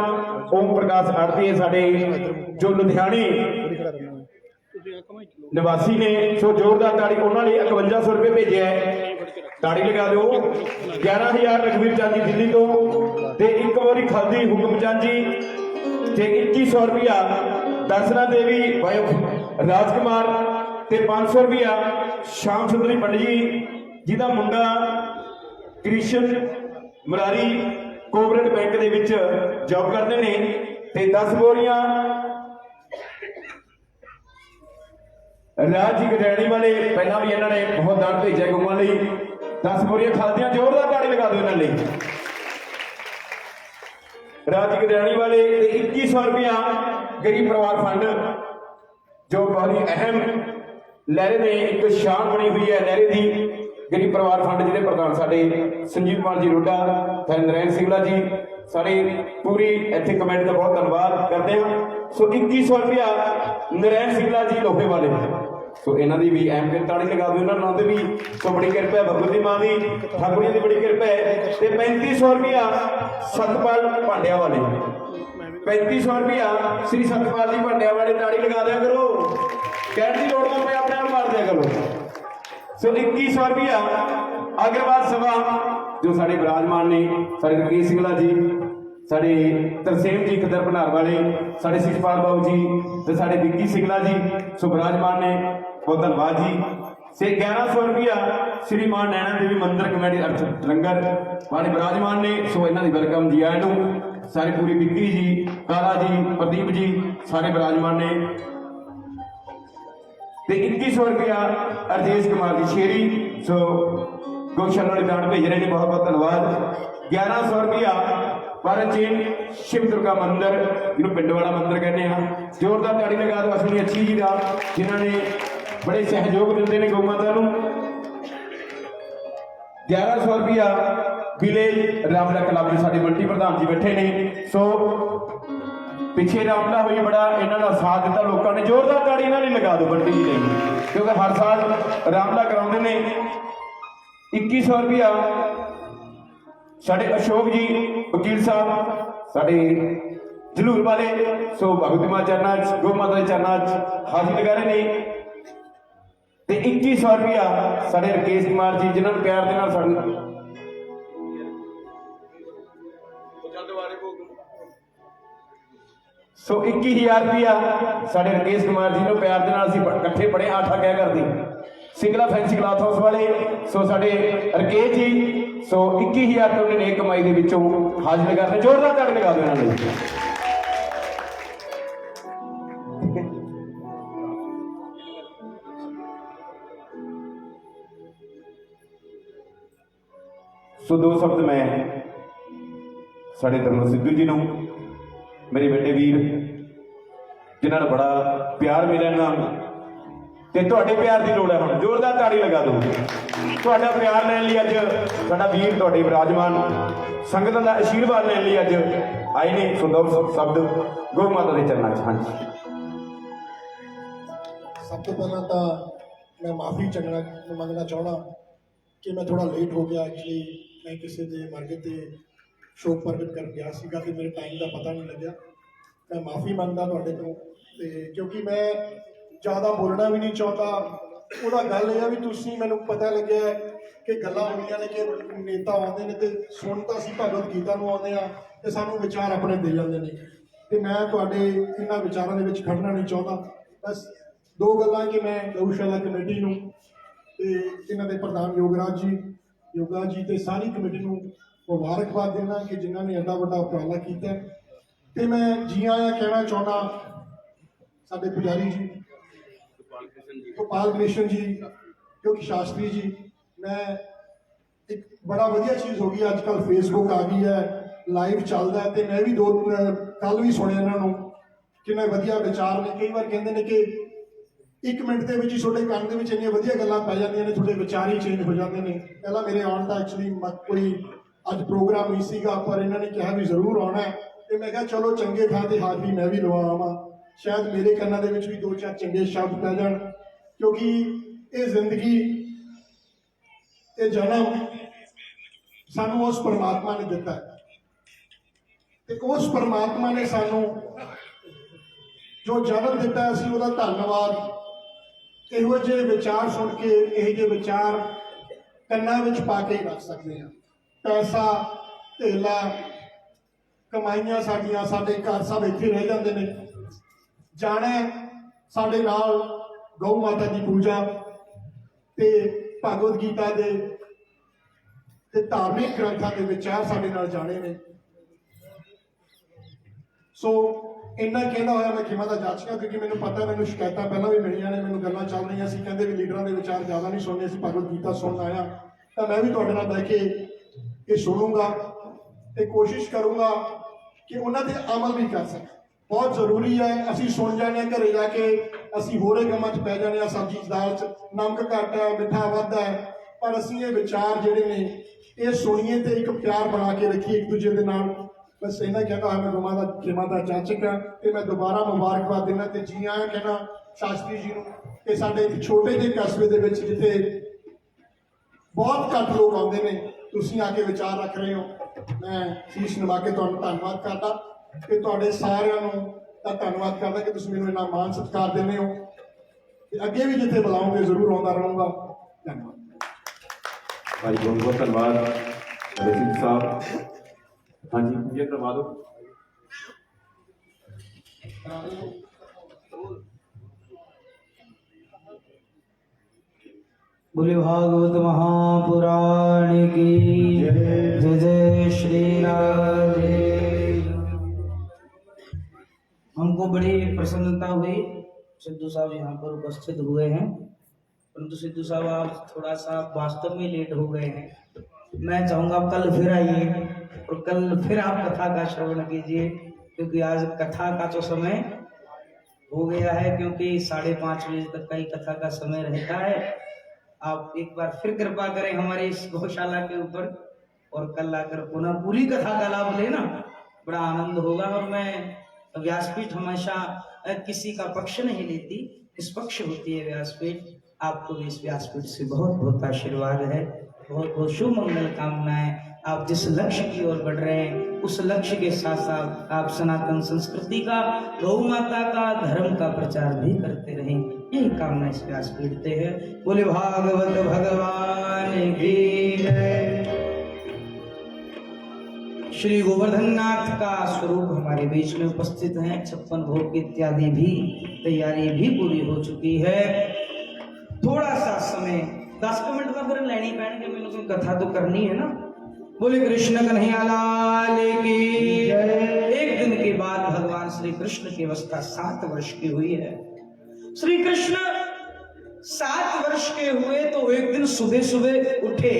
ओम प्रकाश आरती है साढ़े जो लुधियाने निवासी ने। सो जोरदार ताड़ी उन्होंने 5100 रुपये भेजे है, ताड़ी लगा दो। 11,000 रघुवीर चंद जी दिल्ली तो, एक बारी खादी हुक्म चंद जी, 2100 रुपया दर्शना देवी वायो राजकुमार, 500 रुपया श्याम सुंदरी पंडित जी जिहदा मुंडा Krishna Murari cooperative bank they which job करते हैं। 10 बोरियां राज जी गडैणी वाले, पहला भी इन्होंने बहुत दान भेजा गौवां लई। 10 बोरियां खादियां, जोरदार ताड़ी लगा दो इन्होंने। राज जी गडैणी वाले 2100 रुपया गरीब परिवार फंड, जो बहुत ही अहम लहरे ने एक शान बनी हुई है लहरे की। गरीब परिवार फंड जिहदे प्रधान साडे संजीव कुमार जी रोडा, नरैन सिंगला जी, सारी पूरी इत्थे कमेटी का बहुत धन्यवाद करते हैं। सो 2100 रुपया नरैन सिंगला जी लोहे वाले, सो इन्हों की भी अहम ताड़ी लगा दो इन्होंने भी। सो बड़ी कृपा है भगवत दी मां की, ठाकुर जी की बड़ी कृपा है। 3500 रुपया सतपाल भांडिया वाले, 3500 रुपया श्री सतपाल जी भांडिया वाले, ताड़ी लगा दिया करो, कहने की लोड़ ना पे अपने आप मार दिया करो। सो 2100 रुपया अग्रवाल सभा जो साढ़े विराजमान ने, साढ़े रकेश सिंगला जी, साढ़े तरसेम जी खदर भंडार वाले, साढ़े शिषपाल बाबू जी, तो साढ़े विक्की सिंगला जी, सो विराजमान ने, बहुत धन्यवाद जी। से 1100 रुपया श्री मां नैना देवी मंदिर कमेटी अर्थ लंगर वाले विराजमान ने। सो इन्हों की वेलकम जी आए नूं। सारे पूरी विक्की जी, काला जी, प्रदीप जी सारे विराजमान ने। 2100 रुपया अरजेश कुमार जी शेरी, सो गौशाला वाले दान भेज रहे हैं, बहुत बहुत धन्यवाद। 1100 रुपया प्राचीन शिव दुर्गा मंदिर जिन्होंने पिंड वाला मंदिर कहने हैं, जोरदार ताड़ी लगा दो असली अच्छी जी का, जिन्होंने बड़े सहयोग दिंदे ने गौ माता नूं। 1100 रुपया विलेज रामला क्लब के साडे मंडी प्रधान जी बैठे ने। सो पिछे रामला हुई बड़ा इन्हां दा साथ दिता लोगों ने। जोरदार ताड़ी इन्हां ने लगा दो बंटी जी लई, क्योंकि हर साल रामला कराउंदे ने। 2100 रुपया साडे अशोक जी वकील साहब साडे जलूर वाले। सो भगवती मां चरनां च गौ माता दे चरनां च हाजिर लगा रहे ने। ते 2100 रुपया साडे राकेश कुमार जी जिन्हां नूं प्यार दे नाल साडे सो 21,000 रुपया साडे राकेश कुमार जी नूं प्यार दे नाल असीं इकट्ठे पढ़े आठा कह करदी सिंगला फैंसी क्लॉथ हाउस वाले। सो साडे राकेश जी सो 21,000 रुपये उन्होंने कमाई के विचों हाजिर करने। जोरदार ताड़ी लगा दो इन्होंने। सो दो शब्द मैं साडे धर्म सिद्धू जी नूं, मेरे बेटे वीर जिन्हां नूं बड़ा प्यार मिलिਆ ना ते तुहाडे प्यार की लोड़ है। हुण जोरदार ताड़ी लगा दो। तुहाडा प्यार लैण लई अज साडा वीर तुहाडे विराजमान संगतां दा आशीर्वाद लैण लई अज आए ने। सो दो शब्द गौ माता दे चरनां च। हाँ जी, सब तो पहला तो मैं माफ़ी मंगना चाहना कि मैं थोड़ा लेट हो गया। एक्चुअली मैं किसी के मरगे ते शोक प्रगट कर गया सीगा ते मेरे टाइम का पता नहीं लग्या। मैं माफ़ी मंगदा तुहाडे तों ते क्योंकि मैं ज़्यादा बोलना भी नहीं चाहता। ਉਹਦਾ ਗੱਲ ਇਹ ਆ ਵੀ ਤੁਸੀਂ ਮੈਨੂੰ ਪਤਾ ਲੱਗਿਆ ਕਿ ਗੱਲਾਂ ਹੁੰਦੀਆਂ ਨੇ ਕਿ ਨੇਤਾ ਆਉਂਦੇ ਨੇ ਤੇ ਸੁਣ ਤਾਂ ਅਸੀਂ ਭਗਵਦ ਗੀਤਾ ਨੂੰ ਆਉਂਦੇ ਆ ਤੇ ਸਾਨੂੰ ਵਿਚਾਰ ਆਪਣੇ ਦੇ ਜਾਂਦੇ ਨੇ ਤੇ ਮੈਂ ਤੁਹਾਡੇ ਇਹਨਾਂ ਵਿਚਾਰਾਂ ਦੇ ਵਿੱਚ ਖੜਨਾ ਨਹੀਂ ਚਾਹੁੰਦਾ। ਬਸ ਦੋ ਗੱਲਾਂ ਕਿ ਮੈਂ ਗਊਸ਼ਾਲਾ ਕਮੇਟੀ ਨੂੰ ਤੇ ਇਹਨਾਂ ਦੇ ਪ੍ਰਧਾਨ ਯੋਗਾ ਜੀ ਤੇ ਸਾਰੀ ਕਮੇਟੀ ਨੂੰ ਮੁਬਾਰਕਬਾਦ ਦੇਣਾ ਕਿ ਜਿਨ੍ਹਾਂ ਨੇ ਐਡਾ ਵੱਡਾ ਉਪਰਾਲਾ ਕੀਤਾ। ਤੇ ਮੈਂ ਜੀ ਆਇਆਂ ਕਹਿਣਾ ਚਾਹੁੰਦਾ ਸਾਡੇ ਪੁਜਾਰੀ ਜੀ गोपाल कृष्ण जी क्योंकि शास्त्री जी। मैं एक बड़ा वधिया चीज़ हो गई अजकल फेसबुक आ गई है, लाइव चलता है। तो मैं भी कल भी सुनिया इन्हों कि मैं वधिया विचार ने कई बार कहते हैं कि 1 मिनट के ही थोड़े कंन के इन्नियां वधिया गल्लां पै जांदियां ने, थोड़े विचार ही चेंज हो जाते हैं। पहला मेरे आने का एक्चुअली कोई अज प्रोग्राम नहीं सीगा पर इन्होंने कहा भी जरूर आना है तो मैं कहा चलो चंगे थां ते हाज़री मैं भी लवा आवां, शायद मेरे कन्नां दे विच भी 2-4 चंगे शब्द पै जाण। क्योंकि ये जिंदगी ये जन्म सानू उस परमात्मा ने दिता है ते उस परमात्मा ने सानू जो जन्म दिता है असीं उहदा धन्नवाद इहो जिहे विचार सुन के इहो जिहे विचार कन्नां विच पा के रख सकते हैं। पैसा धेला कमाइयां साडियां साडे घर सब इत्थे रह जांदे ने। जाना साडे नाल गौ माता की पूजा ते भगवद गीता दे ते धार्मिक ग्रंथों के विचार साडे नाल जाने ने। सो इन्ना कहना होया मैं खिमा दा जाचका क्योंकि मैनूं पता मैनूं शिकायतां पहलां भी मिलियां ने, मैनूं गल्लां चल रही सी कहंदे भी लीडरां दे विचार ज़्यादा नहीं सुनने, असीं भगवद गीता सुनन आया। तो मैं भी तुहाडे नाल बैठ के ये सुनूंगा ते कोशिश करूँगा कि उन्हां ते अमल भी कर सकां। बहुत जरूरी है असीं सुन जाने घरे जाके असीं होरे कामां च पै जाने, सब्जी दाल च नमक घट है मिठा वध है, पर असीं ये विचार जिहड़े ने ये सुनिए तो एक प्यार बना के रखिए एक दूजे के नाल। बस इन्ना कहना है मैं गुमा दा खेमा दा जाचक हाँ तो मैं दोबारा मुबारकबाद देना तो जी आया कहना शास्त्री जी को साडे एक छोटे ਜਿਹੇ कस्बे दे विच जिथे बहुत घट लोग आउंदे ने तुसीं आके विचार रख रहे हो। मैं शीश नवा के तुहानूं धन्नवाद करदा कि तुहाडे सारिਆਂ ਨੂੰ ਤਾਂ ਧੰਨਵਾਦ ਕਰਦਾ कि तुसीं मैनूं इन्ना मान सत्कार दिंदे हो ते अगे भी जिथे बुलाओगे जरूर आउंदा रहूँगा। धन्नवाद भाई, बहुत बहुत धन्यवाद सिंह साहब। हाँ जी, ये करवा दो। बोले भागवत महापुराण की जय जय श्री राधे। हमको बड़ी प्रसन्नता हुई सिद्धू साहब यहाँ पर उपस्थित हुए हैं, परंतु सिद्धू साहब आप थोड़ा सा वास्तव में लेट हो गए हैं। मैं चाहूँगा कल फिर आइए और कल फिर आप कथा का श्रवण कीजिए क्योंकि आज कथा का तो समय हो गया है, क्योंकि 5:30 बजे तक का ही कथा का समय रहता है। आप एक बार फिर कृपा करें हमारे इस गौशाला के ऊपर, और कल आकर पुनः पूरी कथा का लाभ लेना, बड़ा आनंद होगा। और मैं व्यासपीठ हमेशा किसी का पक्ष नहीं लेती, निष्पक्ष होती है व्यासपीठ। आपको भी इस व्यासपीठ से बहुत बहुत आशीर्वाद है, बहुत बहुत शुभ मंगल कामनाएं। आप जिस लक्ष्य की ओर बढ़ रहे हैं उस लक्ष्य के साथ साथ आप सनातन संस्कृति का, गौ माता का, धर्म का प्रचार भी करते रहें, यही कामना इस व्यासपीठ से है। बोले भागवत भगवान की जय। श्री गोवर्धन नाथ का स्वरूप हमारे बीच में उपस्थित है। 56 भोग इत्यादि भी तैयारी भी पूरी हो चुकी है। थोड़ा सा समय 10 मिनट का फिर लेनी पैन के मैंने कोई कथा तो करनी है ना। बोले कृष्ण कन्हैया लाल की जय। एक दिन के बाद भगवान श्री कृष्ण की अवस्था 7 वर्ष की हुई है। श्री कृष्ण 7 वर्ष के हुए तो एक दिन सुबह सुबह उठे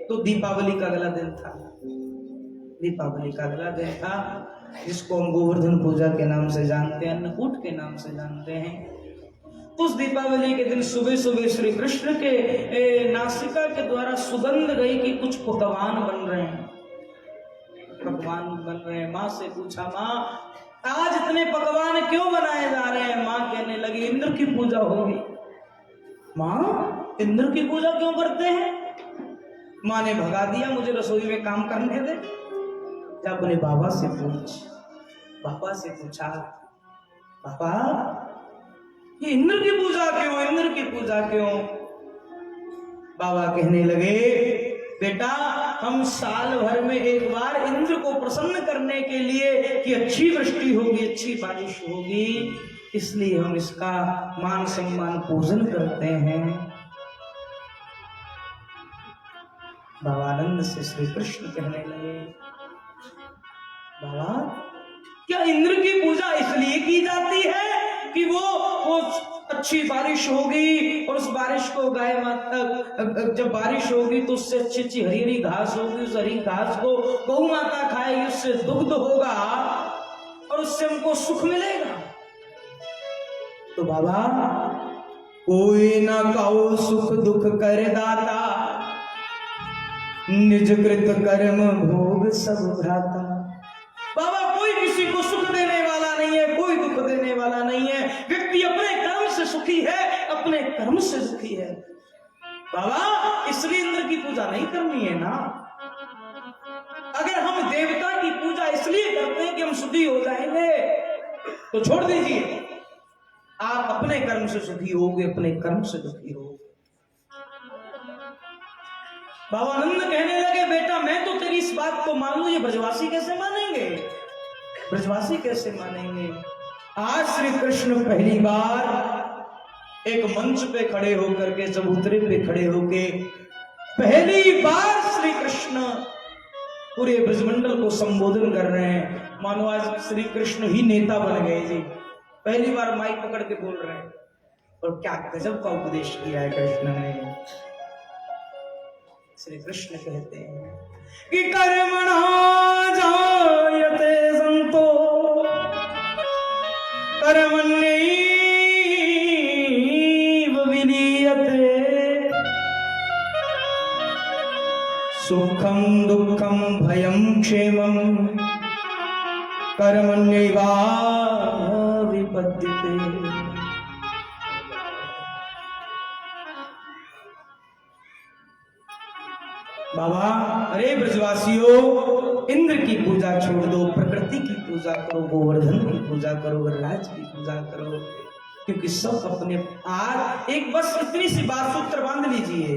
तो दीपावली का अगला दिन था। दीपावली का अगला दिन था, जिसको हम गोवर्धन पूजा के नाम से जानते हैं, अन्नकूट के नाम से जानते हैं। तो उस दीपावली के दिन सुबह सुबह श्री कृष्ण के नासिका के द्वारा सुगंध गई कि कुछ पकवान बन रहे हैं, पकवान बन रहे हैं। माँ से पूछा, माँ आज इतने पकवान क्यों बनाए जा रहे हैं? माँ कहने लगी इंद्र की पूजा होगी। माँ इंद्र की पूजा क्यों करते हैं? माँ ने भगा दिया, मुझे रसोई में काम करने दे। जब अपने बाबा से पूछ, बाबा से पूछा, बाबा ये इंद्र की पूजा क्यों, इंद्र की पूजा क्यों? बाबा कहने लगे, बेटा हम साल भर में एक बार इंद्र को प्रसन्न करने के लिए कि अच्छी वृष्टि होगी, अच्छी बारिश होगी, इसलिए हम इसका मान सम्मान पूजन करते हैं। बाबा आनंद से श्री कृष्ण कहने लगे, बाबा क्या इंद्र की पूजा इसलिए की जाती है कि वो अच्छी बारिश होगी और उस बारिश को गाय माता, जब बारिश होगी तो उससे अच्छी अच्छी हरी हरी घास होगी, उस हरी घास को गौ माता खाएगी, उससे दुग्ध होगा और उससे हमको सुख मिलेगा। तो बाबा कोई ना कहो सुख दुख कर दाता, निज कृत कर्म भोग सब भ्राता। बाबा कोई किसी को सुख देने वाला नहीं है, कोई दुख देने वाला नहीं है। व्यक्ति अपने कर्म से सुखी है, अपने कर्म से दुखी है। बाबा इसलिए इंद्र की पूजा नहीं करनी है ना। अगर हम देवता की पूजा इसलिए करते हैं कि हम सुखी हो जाएंगे तो छोड़ दीजिए, आप अपने कर्म से सुखी होगे, अपने कर्म से दुखी हो। बाबा आनंद कहने लगे, बेटा मैं तो तेरी इस बात को मान लूं, ये ब्रजवासी कैसे मानेंगे? ब्रजवासी कैसे मानेंगे? आज श्री कृष्ण पहली बार एक मंच पे खड़े होकर के, चबूतरे पे खड़े होके पहली बार श्री कृष्ण पूरे ब्रजमंडल को संबोधन कर रहे हैं। मानो आज श्री कृष्ण ही नेता बन गए जी। पहली बार माइक पकड़ के बोल रहे हैं और क्या गजब का उपदेश किया है कृष्ण ने। श्री कृष्ण कहते हैं कि कर्मणा जायते संतो कर्मण्यैव विलीयते, सुखम दुखम भयम क्षेमम कर्मण्यैवा विपद्यते। बाबा अरे ब्रजवासियों, इंद्र की पूजा छोड़ दो, प्रकृति की पूजा करो, गोवर्धन की पूजा करो, वरराज की पूजा करो, क्योंकि सब अपने। आज एक बस इतनी सी बात सूत्र बांध लीजिए,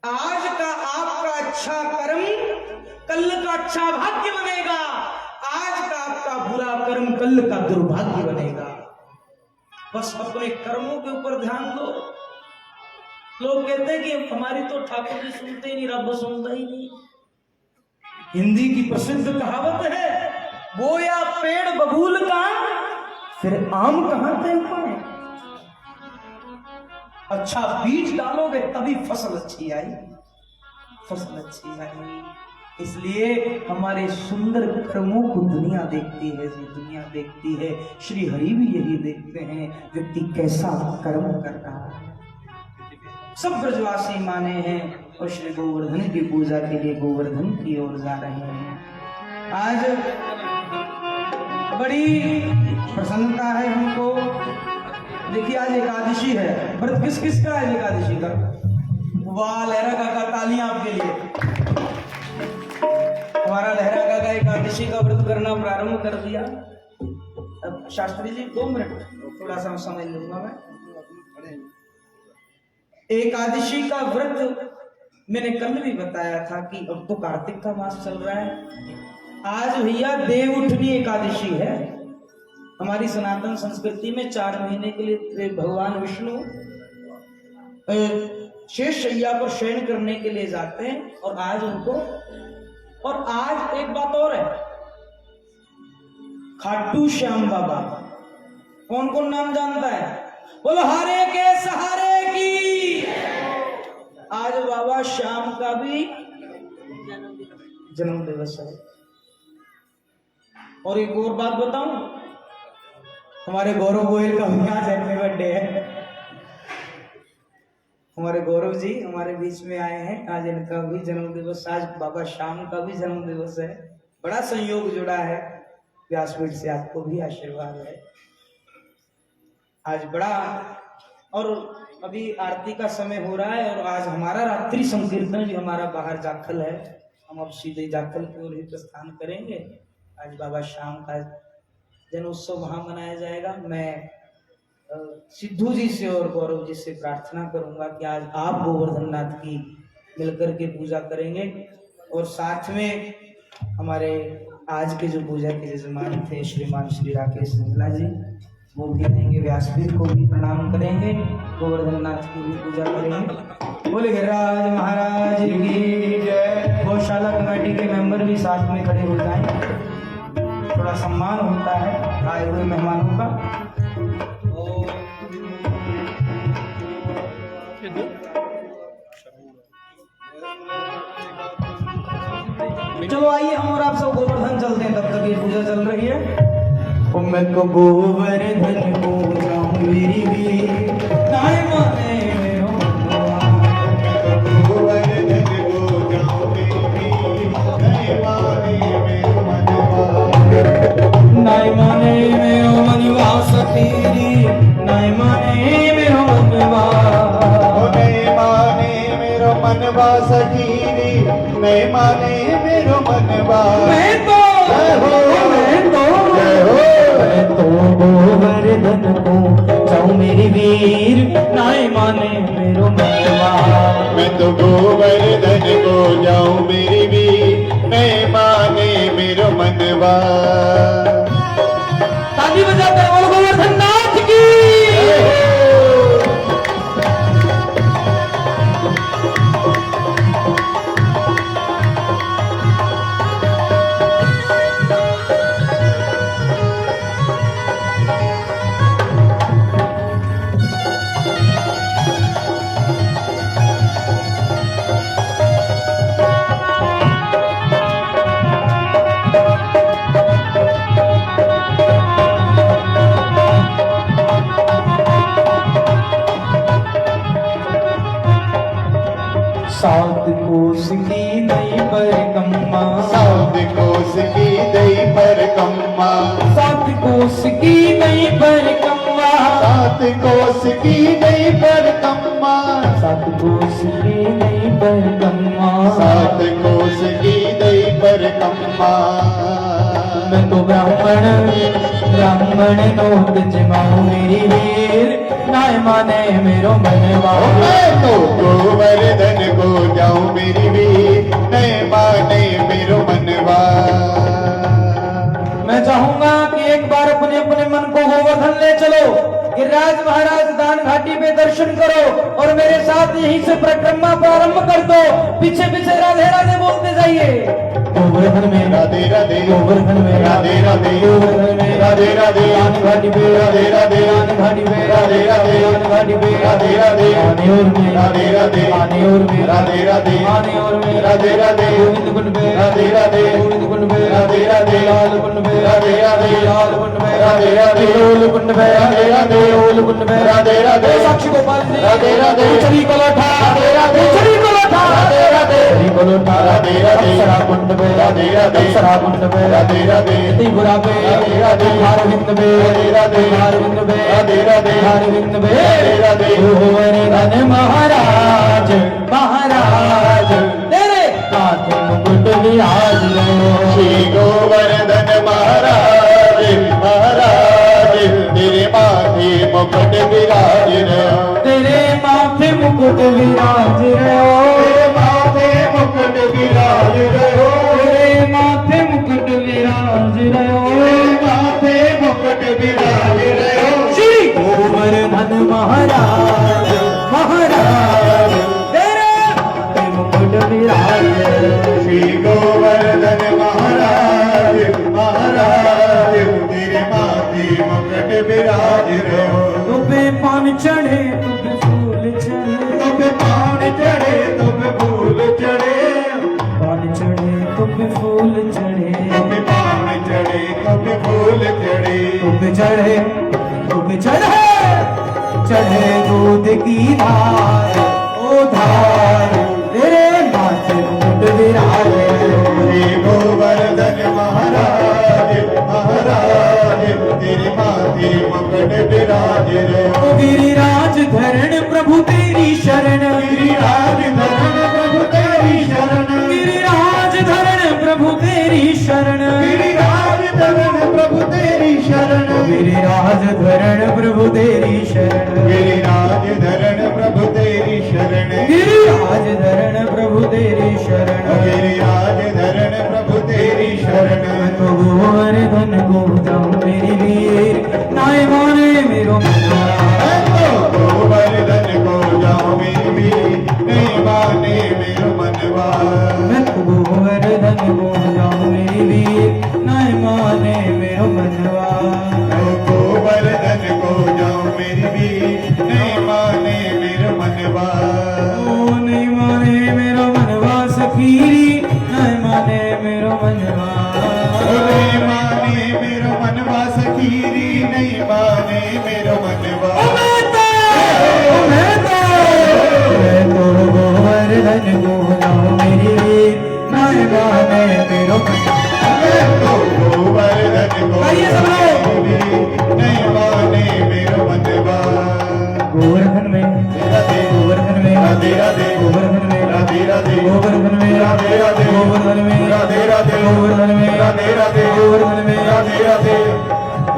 आज का आपका अच्छा कर्म कल का अच्छा भाग्य बनेगा, आज का आपका बुरा कर्म कल का दुर्भाग्य बनेगा। बस अपने कर्मों के ऊपर ध्यान दो। लोग कहते हैं कि हमारी तो ठाकुर जी सुनते ही नहीं, रब सुनता ही नहीं। हिंदी की प्रसिद्ध कहावत है, बोया पेड़ बबूल का फिर आम कहां तक पाए। अच्छा बीज डालोगे तभी फसल अच्छी आई, फसल अच्छी आई। इसलिए हमारे सुंदर कर्मों को दुनिया देखती है जी, दुनिया देखती है। श्री हरि भी यही देखते हैं व्यक्ति कैसा कर्म कर रहा है। सब ब्रजवासी माने हैं और श्री गोवर्धन की पूजा के लिए गोवर्धन की ओर जा रहे हैं। आज बड़ी प्रसन्नता है हमको। देखिए आज एकादशी है, व्रत किस किस का है एकादशी का? वाह लहरा काका, तालियां आपके लिए। हमारा लहरा काका एकादशी का व्रत करना प्रारंभ कर दिया। अब शास्त्री जी 2 मिनट थोड़ा सा समझ लूंगा मैं। एकादशी का व्रत मैंने कल भी बताया था कि अब तो कार्तिक का मास चल रहा है। आज भैया देव उठनी एकादशी है। हमारी सनातन संस्कृति में 4 महीने के लिए भगवान विष्णु शेष शैया पर शयन करने के लिए जाते हैं और आज उनको, और आज एक बात और है, खाटू श्याम बाबा, कौन कौन नाम जानता है? बोलो हारे के सहारे की। आज बाबा श्याम का भी जन्म दिवस है। और एक और बात बताऊं, हमारे गौरव गोयल का भी आज हैप्पी बर्थडे है। हमारे गौरव जी हमारे बीच में आए हैं, आज इनका भी जन्म दिवस, आज बाबा श्याम का भी जन्म दिवस है। बड़ा संयोग जुड़ा है, व्यासपीठ से आपको भी आशीर्वाद है। आज बड़ा, और अभी आरती का समय हो रहा है और आज हमारा रात्रि संकीर्तन भी हमारा बाहर जाखल है। हम अब सीधे जाखल की ओर ही प्रस्थान करेंगे। आज बाबा श्याम का जन्मोत्सव वहां मनाया जाएगा। मैं सिद्धू जी से और गौरव जी से प्रार्थना करूंगा कि आज आप गोवर्धन नाथ की मिलकर के पूजा करेंगे और साथ में हमारे आज के जो पूजा के यजमान थे श्रीमान श्री राकेश सिंगला जी, वो भी आएंगे, व्यासपीठ को भी प्रणाम करेंगे, गोवर्धन नाथ की भी पूजा करेंगे। बोले गिरिराज महाराज की जय। गौशाला कमेटी के मेंबर भी साथ में खड़े हो जाएं, थोड़ा सम्मान होता है आए हुए मेहमानों का। चलो आइए हम और आप सब गोवर्धन चलते हैं, तब तक ये पूजा चल रही है। मैं तो गोवर्धन को जाऊं मेरी भी नाय माने मेरो गोवर्धन को जाऊं मेरी नाय माने मेरो मनवा सतीरी, नाय माने मेरो मनवा, नाय माने मेरो मनवा सतीरी, नाय माने मेरो मनवा। मैं तो गोवर्धन को जाऊं मेरी वीर, नाय माने मेरो मनवा। मैं तो गोवर्धन को जाऊं मेरी वीर, नाय माने मेरो मनवा। ताली बजाकर बोलो गोवर्धन नाथ की। सात कोस की दई पर कम्मा, सात कोस की दई पर कम्मा, सात कोस की दई पर कम्मा, सात कोस की दई पर कम्मा, सात कोस की दई पर कम्मा, सात कोस की दई पर कम्मा। मैं तो ब्राह्मण नोट जमाऊं मेरी वीर, नाय माने मेरो मनवा। मैं तो गोवर्धन को जाऊं मेरी वीर, नाय माने मेरो मनवा। मैं चाहूंगा कि एक बार अपने अपने मन को गोवर्धन ले चलो, गिरिराज महाराज दान घाटी पे दर्शन करो और मेरे साथ बात यहीं से परिक्रमा प्रारंभ कर दो। पीछे पीछे राधे राधे बोलते जाइए। गोवर्धन में राधे राधे, गोवर्धन में राधे राधे, गोवर्धन में राधे राधे, आन घाटी पे राधे राधे, आन घाटी पे राधे राधे, आन घाटी पे राधे राधे, आने और में राधे राधे, आने और में राधे राधे, आने और में राधे राधे, गोविंद कुंड पे राधे राधे, गोविंद कुंड पे राधे राधे, लाल कुंड पे राधे राधे, लाल कुंड पे राधे राधे, लोल कुंड पे राधे राधे, लोल कुंड पे राधे राधे, साक्षी गोपाल जी राधे राधे, चली को लौटा राधे राधे, चली को लौटा राधे राधे, चली को लौटा राधे राधे, सरा कुंड पे राधे राधे, सरा कुंड पे राधे राधे, त्रिपुरा पे राधे राधे, हारविंद पे राधे राधे, हारविंद पे राधे राधे, हारविंद पे राधे राधे, गोवर्धन महाराज महाराज तेरे माथे मुकुट विराज रहो। श्री गोवर्धन महाराज महाराज तेरे माथे मुकुट विराज रहो, तेरे माथे मुकुट विराज रहो, तेरे माथे मुकुट विराज रहो, तेरे माथे मुकुट विराज रहो, तेरे माथे मुकुट विराज रहो। श्री गोवर्धन महाराज महाराज तेरे माथे मुकुट विराज रहो। श्री गोवर्धन महाराज महाराज तेरे माथे मुकुट विराज रहो। तुझे पान चढ़े तुझे फूल चढ़े, तुझे पान चढ़े तुझे फूल चढ़े, पान चढ़े तुझे फूल चढ़े, तुझे पान चढ़े तुझे फूल चढ़े, तुझे चढ़े तुझे चढ़े चढ़े दूध की धार ओ धार तेरे माथे मुकुट विराज रहो। श्री गोवर्धन महाराज महाराज तेरे माथे मुकुट विराज रहो। गिरिराज धरण प्रभु तेरी शरण, गिरिराज धरण प्रभु तेरी शरण, गिरिराज धरण प्रभु तेरी शरण, गिरिराज धरण प्रभु तेरी शरण, गिरिराज धरण प्रभु तेरी शरण, गिरिराज धरण प्रभु तेरी शरण, गिरिराज धरण प्रभु तेरी शरण, गिरिराज धरण प्रभु तेरी शरण। तो गोवर्धन को जाऊं मेरी वीर नाय माने मेरो मनवा, गोवर्धन को जाऊं मेरी वीर नहीं माने मेरो मनवा, मैं तो गोवर्धन को जाऊं मेरी वीर नहीं माने मेरो मनवा, गोवर्धन को जाऊं मेरी वीर नहीं माने मेरो मनवा, ओ नहीं माने मेरो मनवा सखीरी नहीं माने मेरो मनवा, नहीं माने मेरो मनवा सखीरी नहीं माने मेरो मनवा। मैं तो गोवर्धन को जाऊं मेरी वीर नहीं माने मेरो मनवा, मैं तो गोवर्धन को जाऊं मेरी वीर नहीं माने मेरो मनवा। गोवर्धन में राधे गोवर्धन में राधे राधे, गोवर्धन में राधे राधे, गोवर्धन में राधे राधे, गोवर्धन में राधे राधे, गोवर्धन में राधे राधे, गोवर्धन में राधे राधे,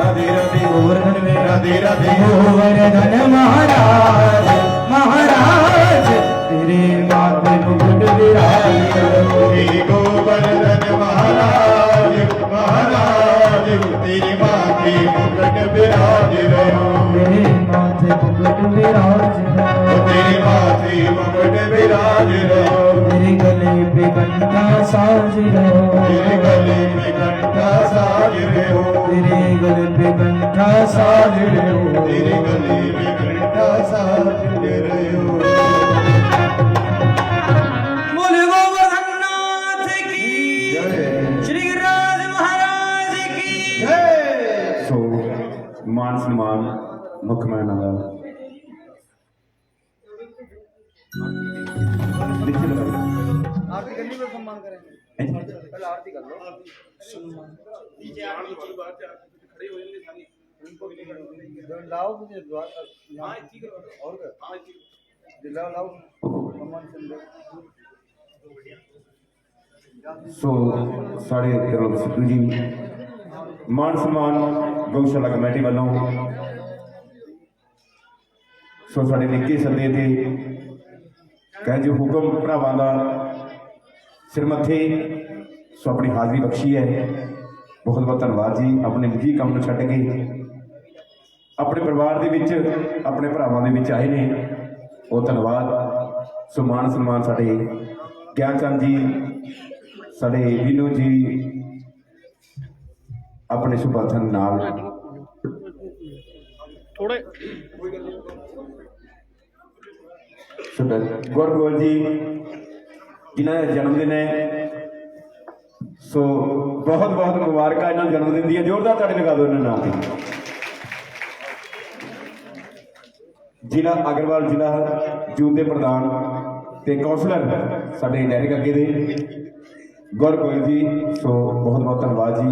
राधे राधे गोवर्धन में राधे राधे। गोवर्धन महाराज महाराज तेरे माथे मुकुट विराज रहो। श्री गोवर्धन महाराज महाराज तेरे माथे मुकुट विराज रहो, तेरे माथे मुकुट विराज रहो, तेरे माथे मुकुट विराज रहो, तेरे गले पे घंटा साज रहो, तेरे गले पे घंटा साज रहो, तेरे गले पे घंटा साज रहो, तेरे गले पे घंटा साज रहो। बोले गोवर्धन नाथ की जय, श्री गिरिराज महाराज की जय। सो मान सम्मान मुख महना का आरती करनी पर सम्मान करें, पहले आरती कर लो। खड़े हो जाएंगे सारी उनको लाओ मुझे हां ठीक है और हां ठीक लाओ लाओ सम्मान संदेश। सो साढ़े तरह सिद्धू जी मान सम्मान गौशाला कमेटी वालों सो साढ़े निक्के सदे थे कह जो हुक्म भरावां दा सिर मथे सो अपनी हाजरी बख्शी है। बहुत बहुत धन्यवाद जी। अपने निजी काम नूं छड्ड के अपने परिवार दे विच अपने भरावां दे विच आए ने ਉਹ ਧੰਨਵਾਦ। ਸੋ ਮਾਨ ਸਨਮਾਨ ਸਾਡੇ ਗਿਆਨ ਚੰਦ ਜੀ, ਸਾਡੇ ਵੀਨੂ ਜੀ ਆਪਣੇ ਸੁਭਾਥਨ ਨਾਲ ਥੋੜੇ ਗੁਰਗੋਲ ਜੀ ਜਿਨ੍ਹਾਂ ਦਾ ਜਨਮ ਦਿਨ ਹੈ। ਸੋ ਬਹੁਤ ਬਹੁਤ ਮੁਬਾਰਕਾਂ ਇਹਨਾਂ ਨੂੰ ਜਨਮ ਦਿਨ ਦੀਆਂ। ਜ਼ੋਰਦਾਰ ਤਾੜੀ ਲਗਾ ਦਿਓ ਇਹਨਾਂ ਨਾਮ ਤੇ। ਜ਼ਿਲ੍ਹਾ ਅਗਰਵਾਲ ਜ਼ਿਲ੍ਹਾ ਜੂਨ ਦੇ ਪ੍ਰਧਾਨ ਤੇ ਕੌਂਸਲਰ ਸਾਡੇ ਨਹਿਰੀ ਅੱਗੇ ਦੇ ਗੁਰਗੋਲ ਜੀ। ਸੋ ਬਹੁਤ ਬਹੁਤ ਧੰਨਵਾਦ ਜੀ।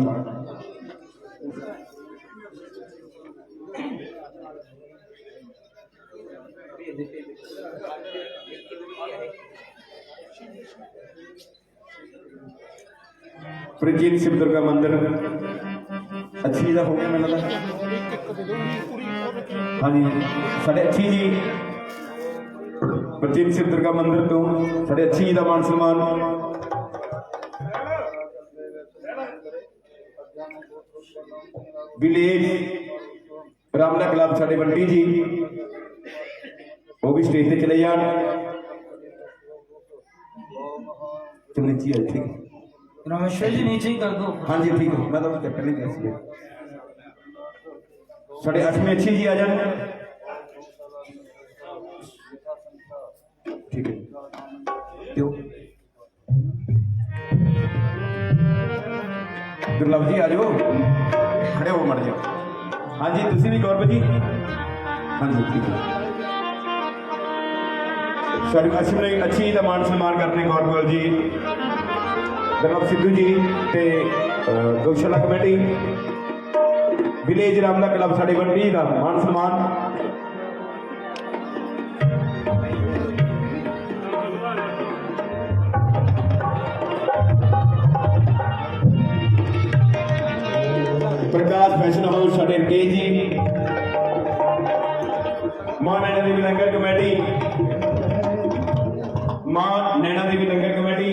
ਪ੍ਰਾਚੀਨ ਸ਼ਿਵ ਦੁਰਗਾ ਮੰਦਿਰ ਅੱਛੀ ਦਾ ਹੋ ਗਿਆ ਮੈਨੂੰ ਲੱਗਦਾ। ਹਾਂਜੀ ਸਾਡੇ ਅੱਛੀ ਜੀ ਪ੍ਰਾਚੀਨ ਸ਼ਿਵ ਦੁਰਗਾ ਮੰਦਿਰ ਤੋਂ ਸਾਡੇ ਅੱਛੀ ਜੀ ਦਾ ਮਾਨ ਸਨਮਾਨ। ਵਿਲੇਜ ਰਾਮਲਾ ਕਲੱਬ ਸਾਡੇ ਬੰਟੀ ਜੀ ਉਹ ਵੀ ਸਟੇਜ ਤੇ ਚਲੇ ਜਾਣ। ਚਲੋ ਜੀ ਠੀਕ है। रमेश्वर जी नीचे ही कर दो। हाँ जी ठीक है, मैं तो चक्कर नहीं कैसी साढ़े 8वें अच्छी जी आ जाए। ठीक है दुर्लभ जी आ जाओ, खड़े हो मर जाओ। हाँ जी तुसी भी गौरव जी। हाँ जी ठीक है। साढ़े 8वें अच्छी का मान सम्मान करते गौरव जी, दरबार सिद्धू जी ते गौशाला कमेटी विलेज रामला क्लब साढ़े बंटी का मान सम्मान। प्रकाश फैशन हाउस साढ़े के जी, मां नैना देवी लंगर कमेटी, मां नैना देवी लंगर कमेटी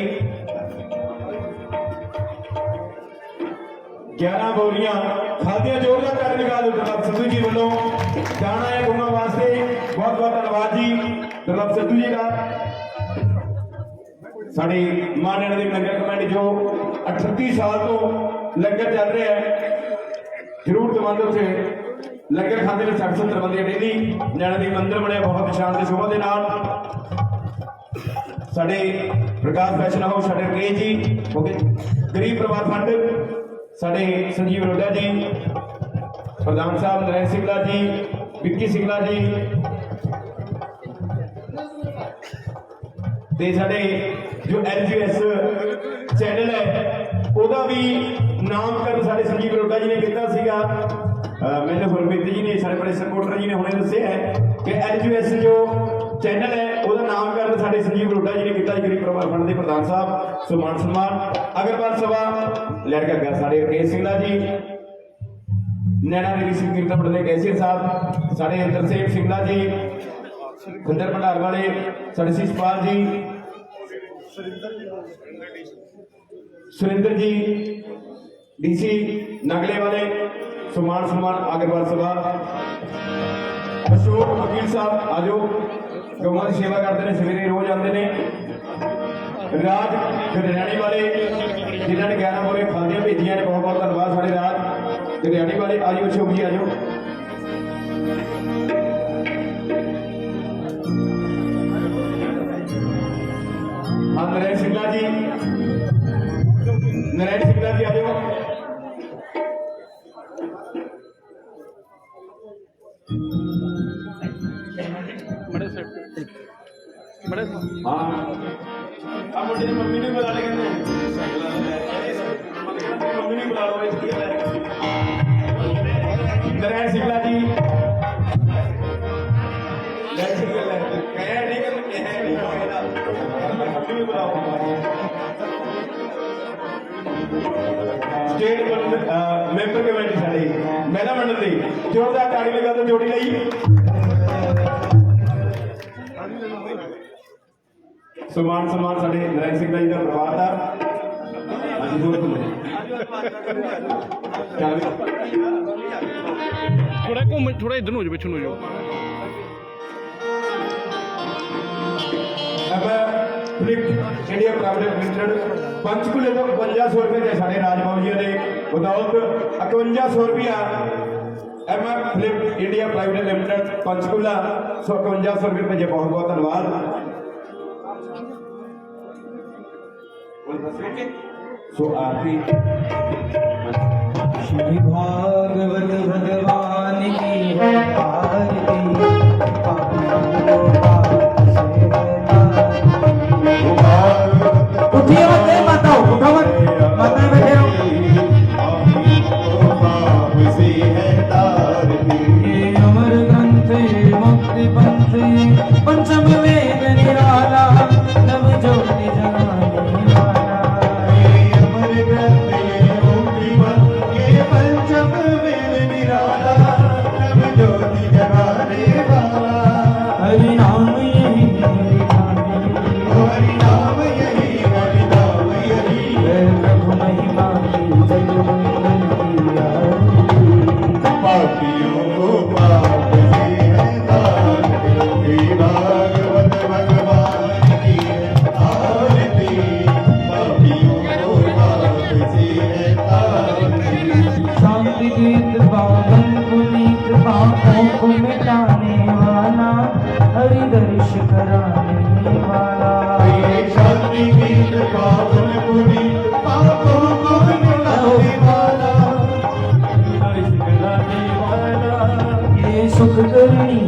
11 बोलियां खादियां जोरदार कर लगा दो। दुर्लभ सिद्धू जी वालों जाना है घूमने वास्ते, बहुत बहुत धन्यवाद जी दुर्लभ सिद्धू जी का। साड़ी मां नैना देवी लंगर कमेटी जो 38 साल तो लंगर चल रहा है, जरूरतमंद उसे लंगर खाते में 60-70 बंदे डेली। नैना देवी मंदिर बने बहुत शान की शोभा के नाल। साढ़े प्रकाश फैशन हाउस साढ़े के जी हो गए, गरीब परिवार फंड साढ़े संजीव रोडा जी, प्रधान साहब नरेंद्र सिंगला जी, विक्की सिंगला जी ते साढ़े जो LGS चैनल है ਉਹਦਾ भी नामकरण साढ़े संजीव रोडा जी ने किया सीगा। मैंने गुरमीत जी ने साढ़े बड़े सपोर्टर जी ने हुणे दस्सिया है कि LGS जो चैनल है ਉਹਦਾ नामकरण साढ़े संजीव रोडा जी ने किया। गरीब परिवार फंड के प्रधान साहब सो मान सम्मान। अग्रवाल सभा लड़का गया साढ़े रकेश सिंगला जी, नैना देवी सिंह कीर्तन मंडल कैसियर साहब, साढ़े तरसेम सिंगला जी, खंडर भंडार वाले साढ़े शिषपाल जी, सुरेंद्र जी DC नगले वाले सो मान सम्मान। अग्रवाल सभा अशोक वकील साहब आजो गौमां की सेवा करते हैं, सवेरे रोज आते हैं। राज गडियाणी वाले जिन्होंने 11 बोरे खादियां भेजिया ने, बहुत बहुत धन्यवाद। साढ़े राज गडियाणी वाले आजो अशोक जी आजो। हाँ नारायण सिंगला जी, नारायण सिंगला जी आजो। हाँ अब मुझे मम्मी ने बुला लेंगे, मम्मी ने बुला लो। नारायण सिंगला जी स्टेट मैंबर कमेटी साड़ी महिला मंडल की जोरदार ताड़ी लगा दो जोड़ी ली। सम्मान सम्मान साढ़े नारायण सिंह जी का परिवार का थोड़ा घूम, थोड़ा इधर हो जाओ, पिछू हो जाओ। फ्लिप इंडिया प्राइवेट लिमिटेड पंचकूले तो 5500 रुपये के साढ़े राजबाबू जी ने बदौलत 5100 रुपया M flip India private limited Panchkula 5100 रुपये भेजे। बहुत बहुत धन्यवाद। सो आरती श्री भागवत भगवान की है आरती, उठिए मत माता, उठो मत, माता बैठे रहो। ये अमर ग्रंथ मुक्ति पंथ पंचम वेद निराला, नव ज्योति जगाने वाला। हरि नाम यही है प्रभु महिमा की जग मंगल की आरती। शांति गीत पावन पुनीत पापों को मिटाने वाला, हरि दर्श कराने वाला। ये सुख करनी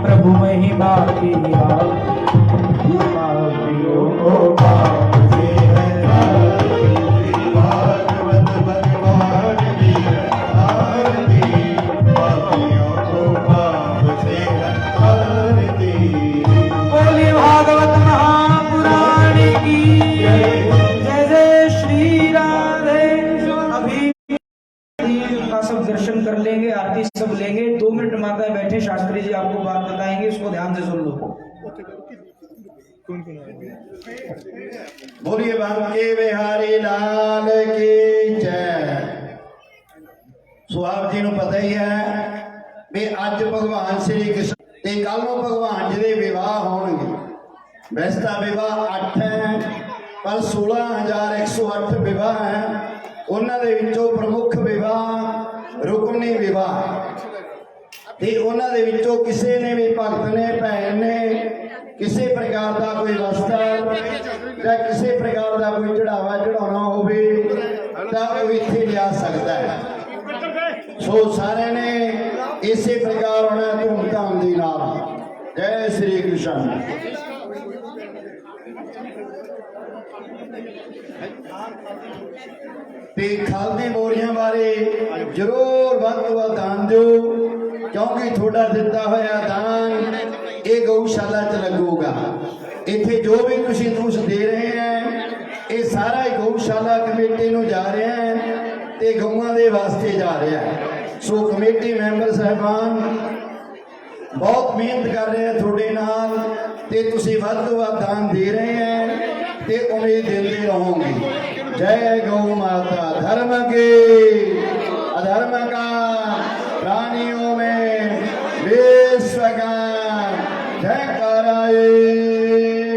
प्रभु महिमा की बोलिए भागवत महापुराण की जय जय श्री राधे। अभी का सब दर्शन कर लेंगे, आरती सब लेंगे। 2 मिनट माता बैठे, शास्त्री जी आपको बात बताएंगे, उसको ध्यान से सुन लो। बोलिए बांके बिहारी लाल की जय। सो आप जी ਨੂੰ पता ही है भी अज भगवान श्री कृष्ण ते कल ਨੂੰ भगवान जी ਦੇ विवाह होणगे। वैसे तो विवाह 8 है पर 16,108 विवाह है। उन्होंने विचों प्रमुख विवाह रुकमनी विवाह ते उन्होंने विचों किसी ने भी भगत ने भैन ने किसी प्रकार का कोई वस्त्र या किसी प्रकार का कोई चढ़ावा चढ़ाना होवे तो वो इत्थे लिया सकता है। सो सारे ने इसी प्रकार होना धूमधाम दी नाल। जय श्री कृष्ण। ते खल दी बोरियां बारे जरूर वध तो वध दान दो, क्योंकि थोड़ा दिता होया दान ये गौशाला च लगूगा। इत्थे जो भी तुम दे रहे हैं ये सारा ही गौशाला कमेटी नूं जा रहा है ते गौवां दे वास्ते जा रहा है। सो कमेटी मैंबर साहबान बहुत मेहनत कर रहे हैं थोड़े नाल ते तुसीं वध तो वध दान दे रहे हैं ते उम्मीद देते रहोगे। जय गौ माता। धर्म के अधर्म का प्राणियों में विश्व का जयकारा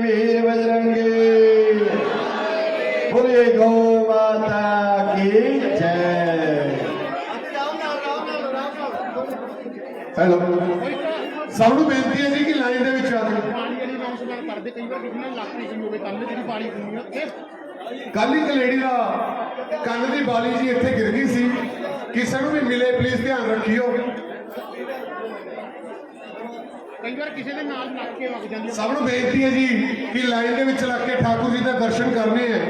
वीर बजरंगी। बोलिए गौ माता की जय। हेलो सब ਨੂੰ ਬੇਨਤੀ ਹੈ ਜੀ ਕਿ ਲਾਈਨ ਦੇ ਵਿੱਚ ਆ ਜਾਓ। ਕਰਦੇ ਕਈ ਵਾਰ ਕਿਸੇ ਨਾਲ ਲੱਕ ਨਹੀਂ ਹੋਵੇ ਕੰਨ ਦੀ ਪਾਣੀ ਪੂਣੀ ਉੱਥੇ ਕੱਲ ਇੱਕ ਲੇਡੀ ਦਾ ਕੰਨ ਦੀ ਬਾਲੀ ਜੀ ਇੱਥੇ ਗਿਰ ਗਈ ਸੀ। ਕਿਸੇ ਨੂੰ ਵੀ ਮਿਲੇ ਪਲੀਜ਼ ਧਿਆਨ ਰੱਖਿਓ। ਕਈ ਵਾਰ ਕਿਸੇ ਦੇ ਨਾਲ ਲੱਗ ਕੇ ਵਗ ਜਾਂਦੀ ਸਭ ਨੂੰ ਬੇਨਤੀ ਹੈ ਜੀ ਕਿ ਲਾਈਨ ਦੇ ਵਿੱਚ ਲੱਗ ਕੇ ਠਾਕੁਰ ਜੀ ਦੇ ਦਰਸ਼ਨ ਕਰਨੇ ਹੈ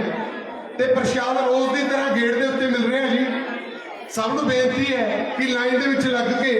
ਤੇ ਪ੍ਰਸ਼ਾਦ ਰੋਜ਼ ਦੀ ਤਰ੍ਹਾਂ ਗੇਟ ਦੇ ਉੱਤੇ ਮਿਲ ਰਿਹਾ ਜੀ। ਸਭ ਨੂੰ ਬੇਨਤੀ ਹੈ ਕਿ ਲਾਈਨ ਦੇ ਵਿੱਚ ਲੱਗ ਕੇ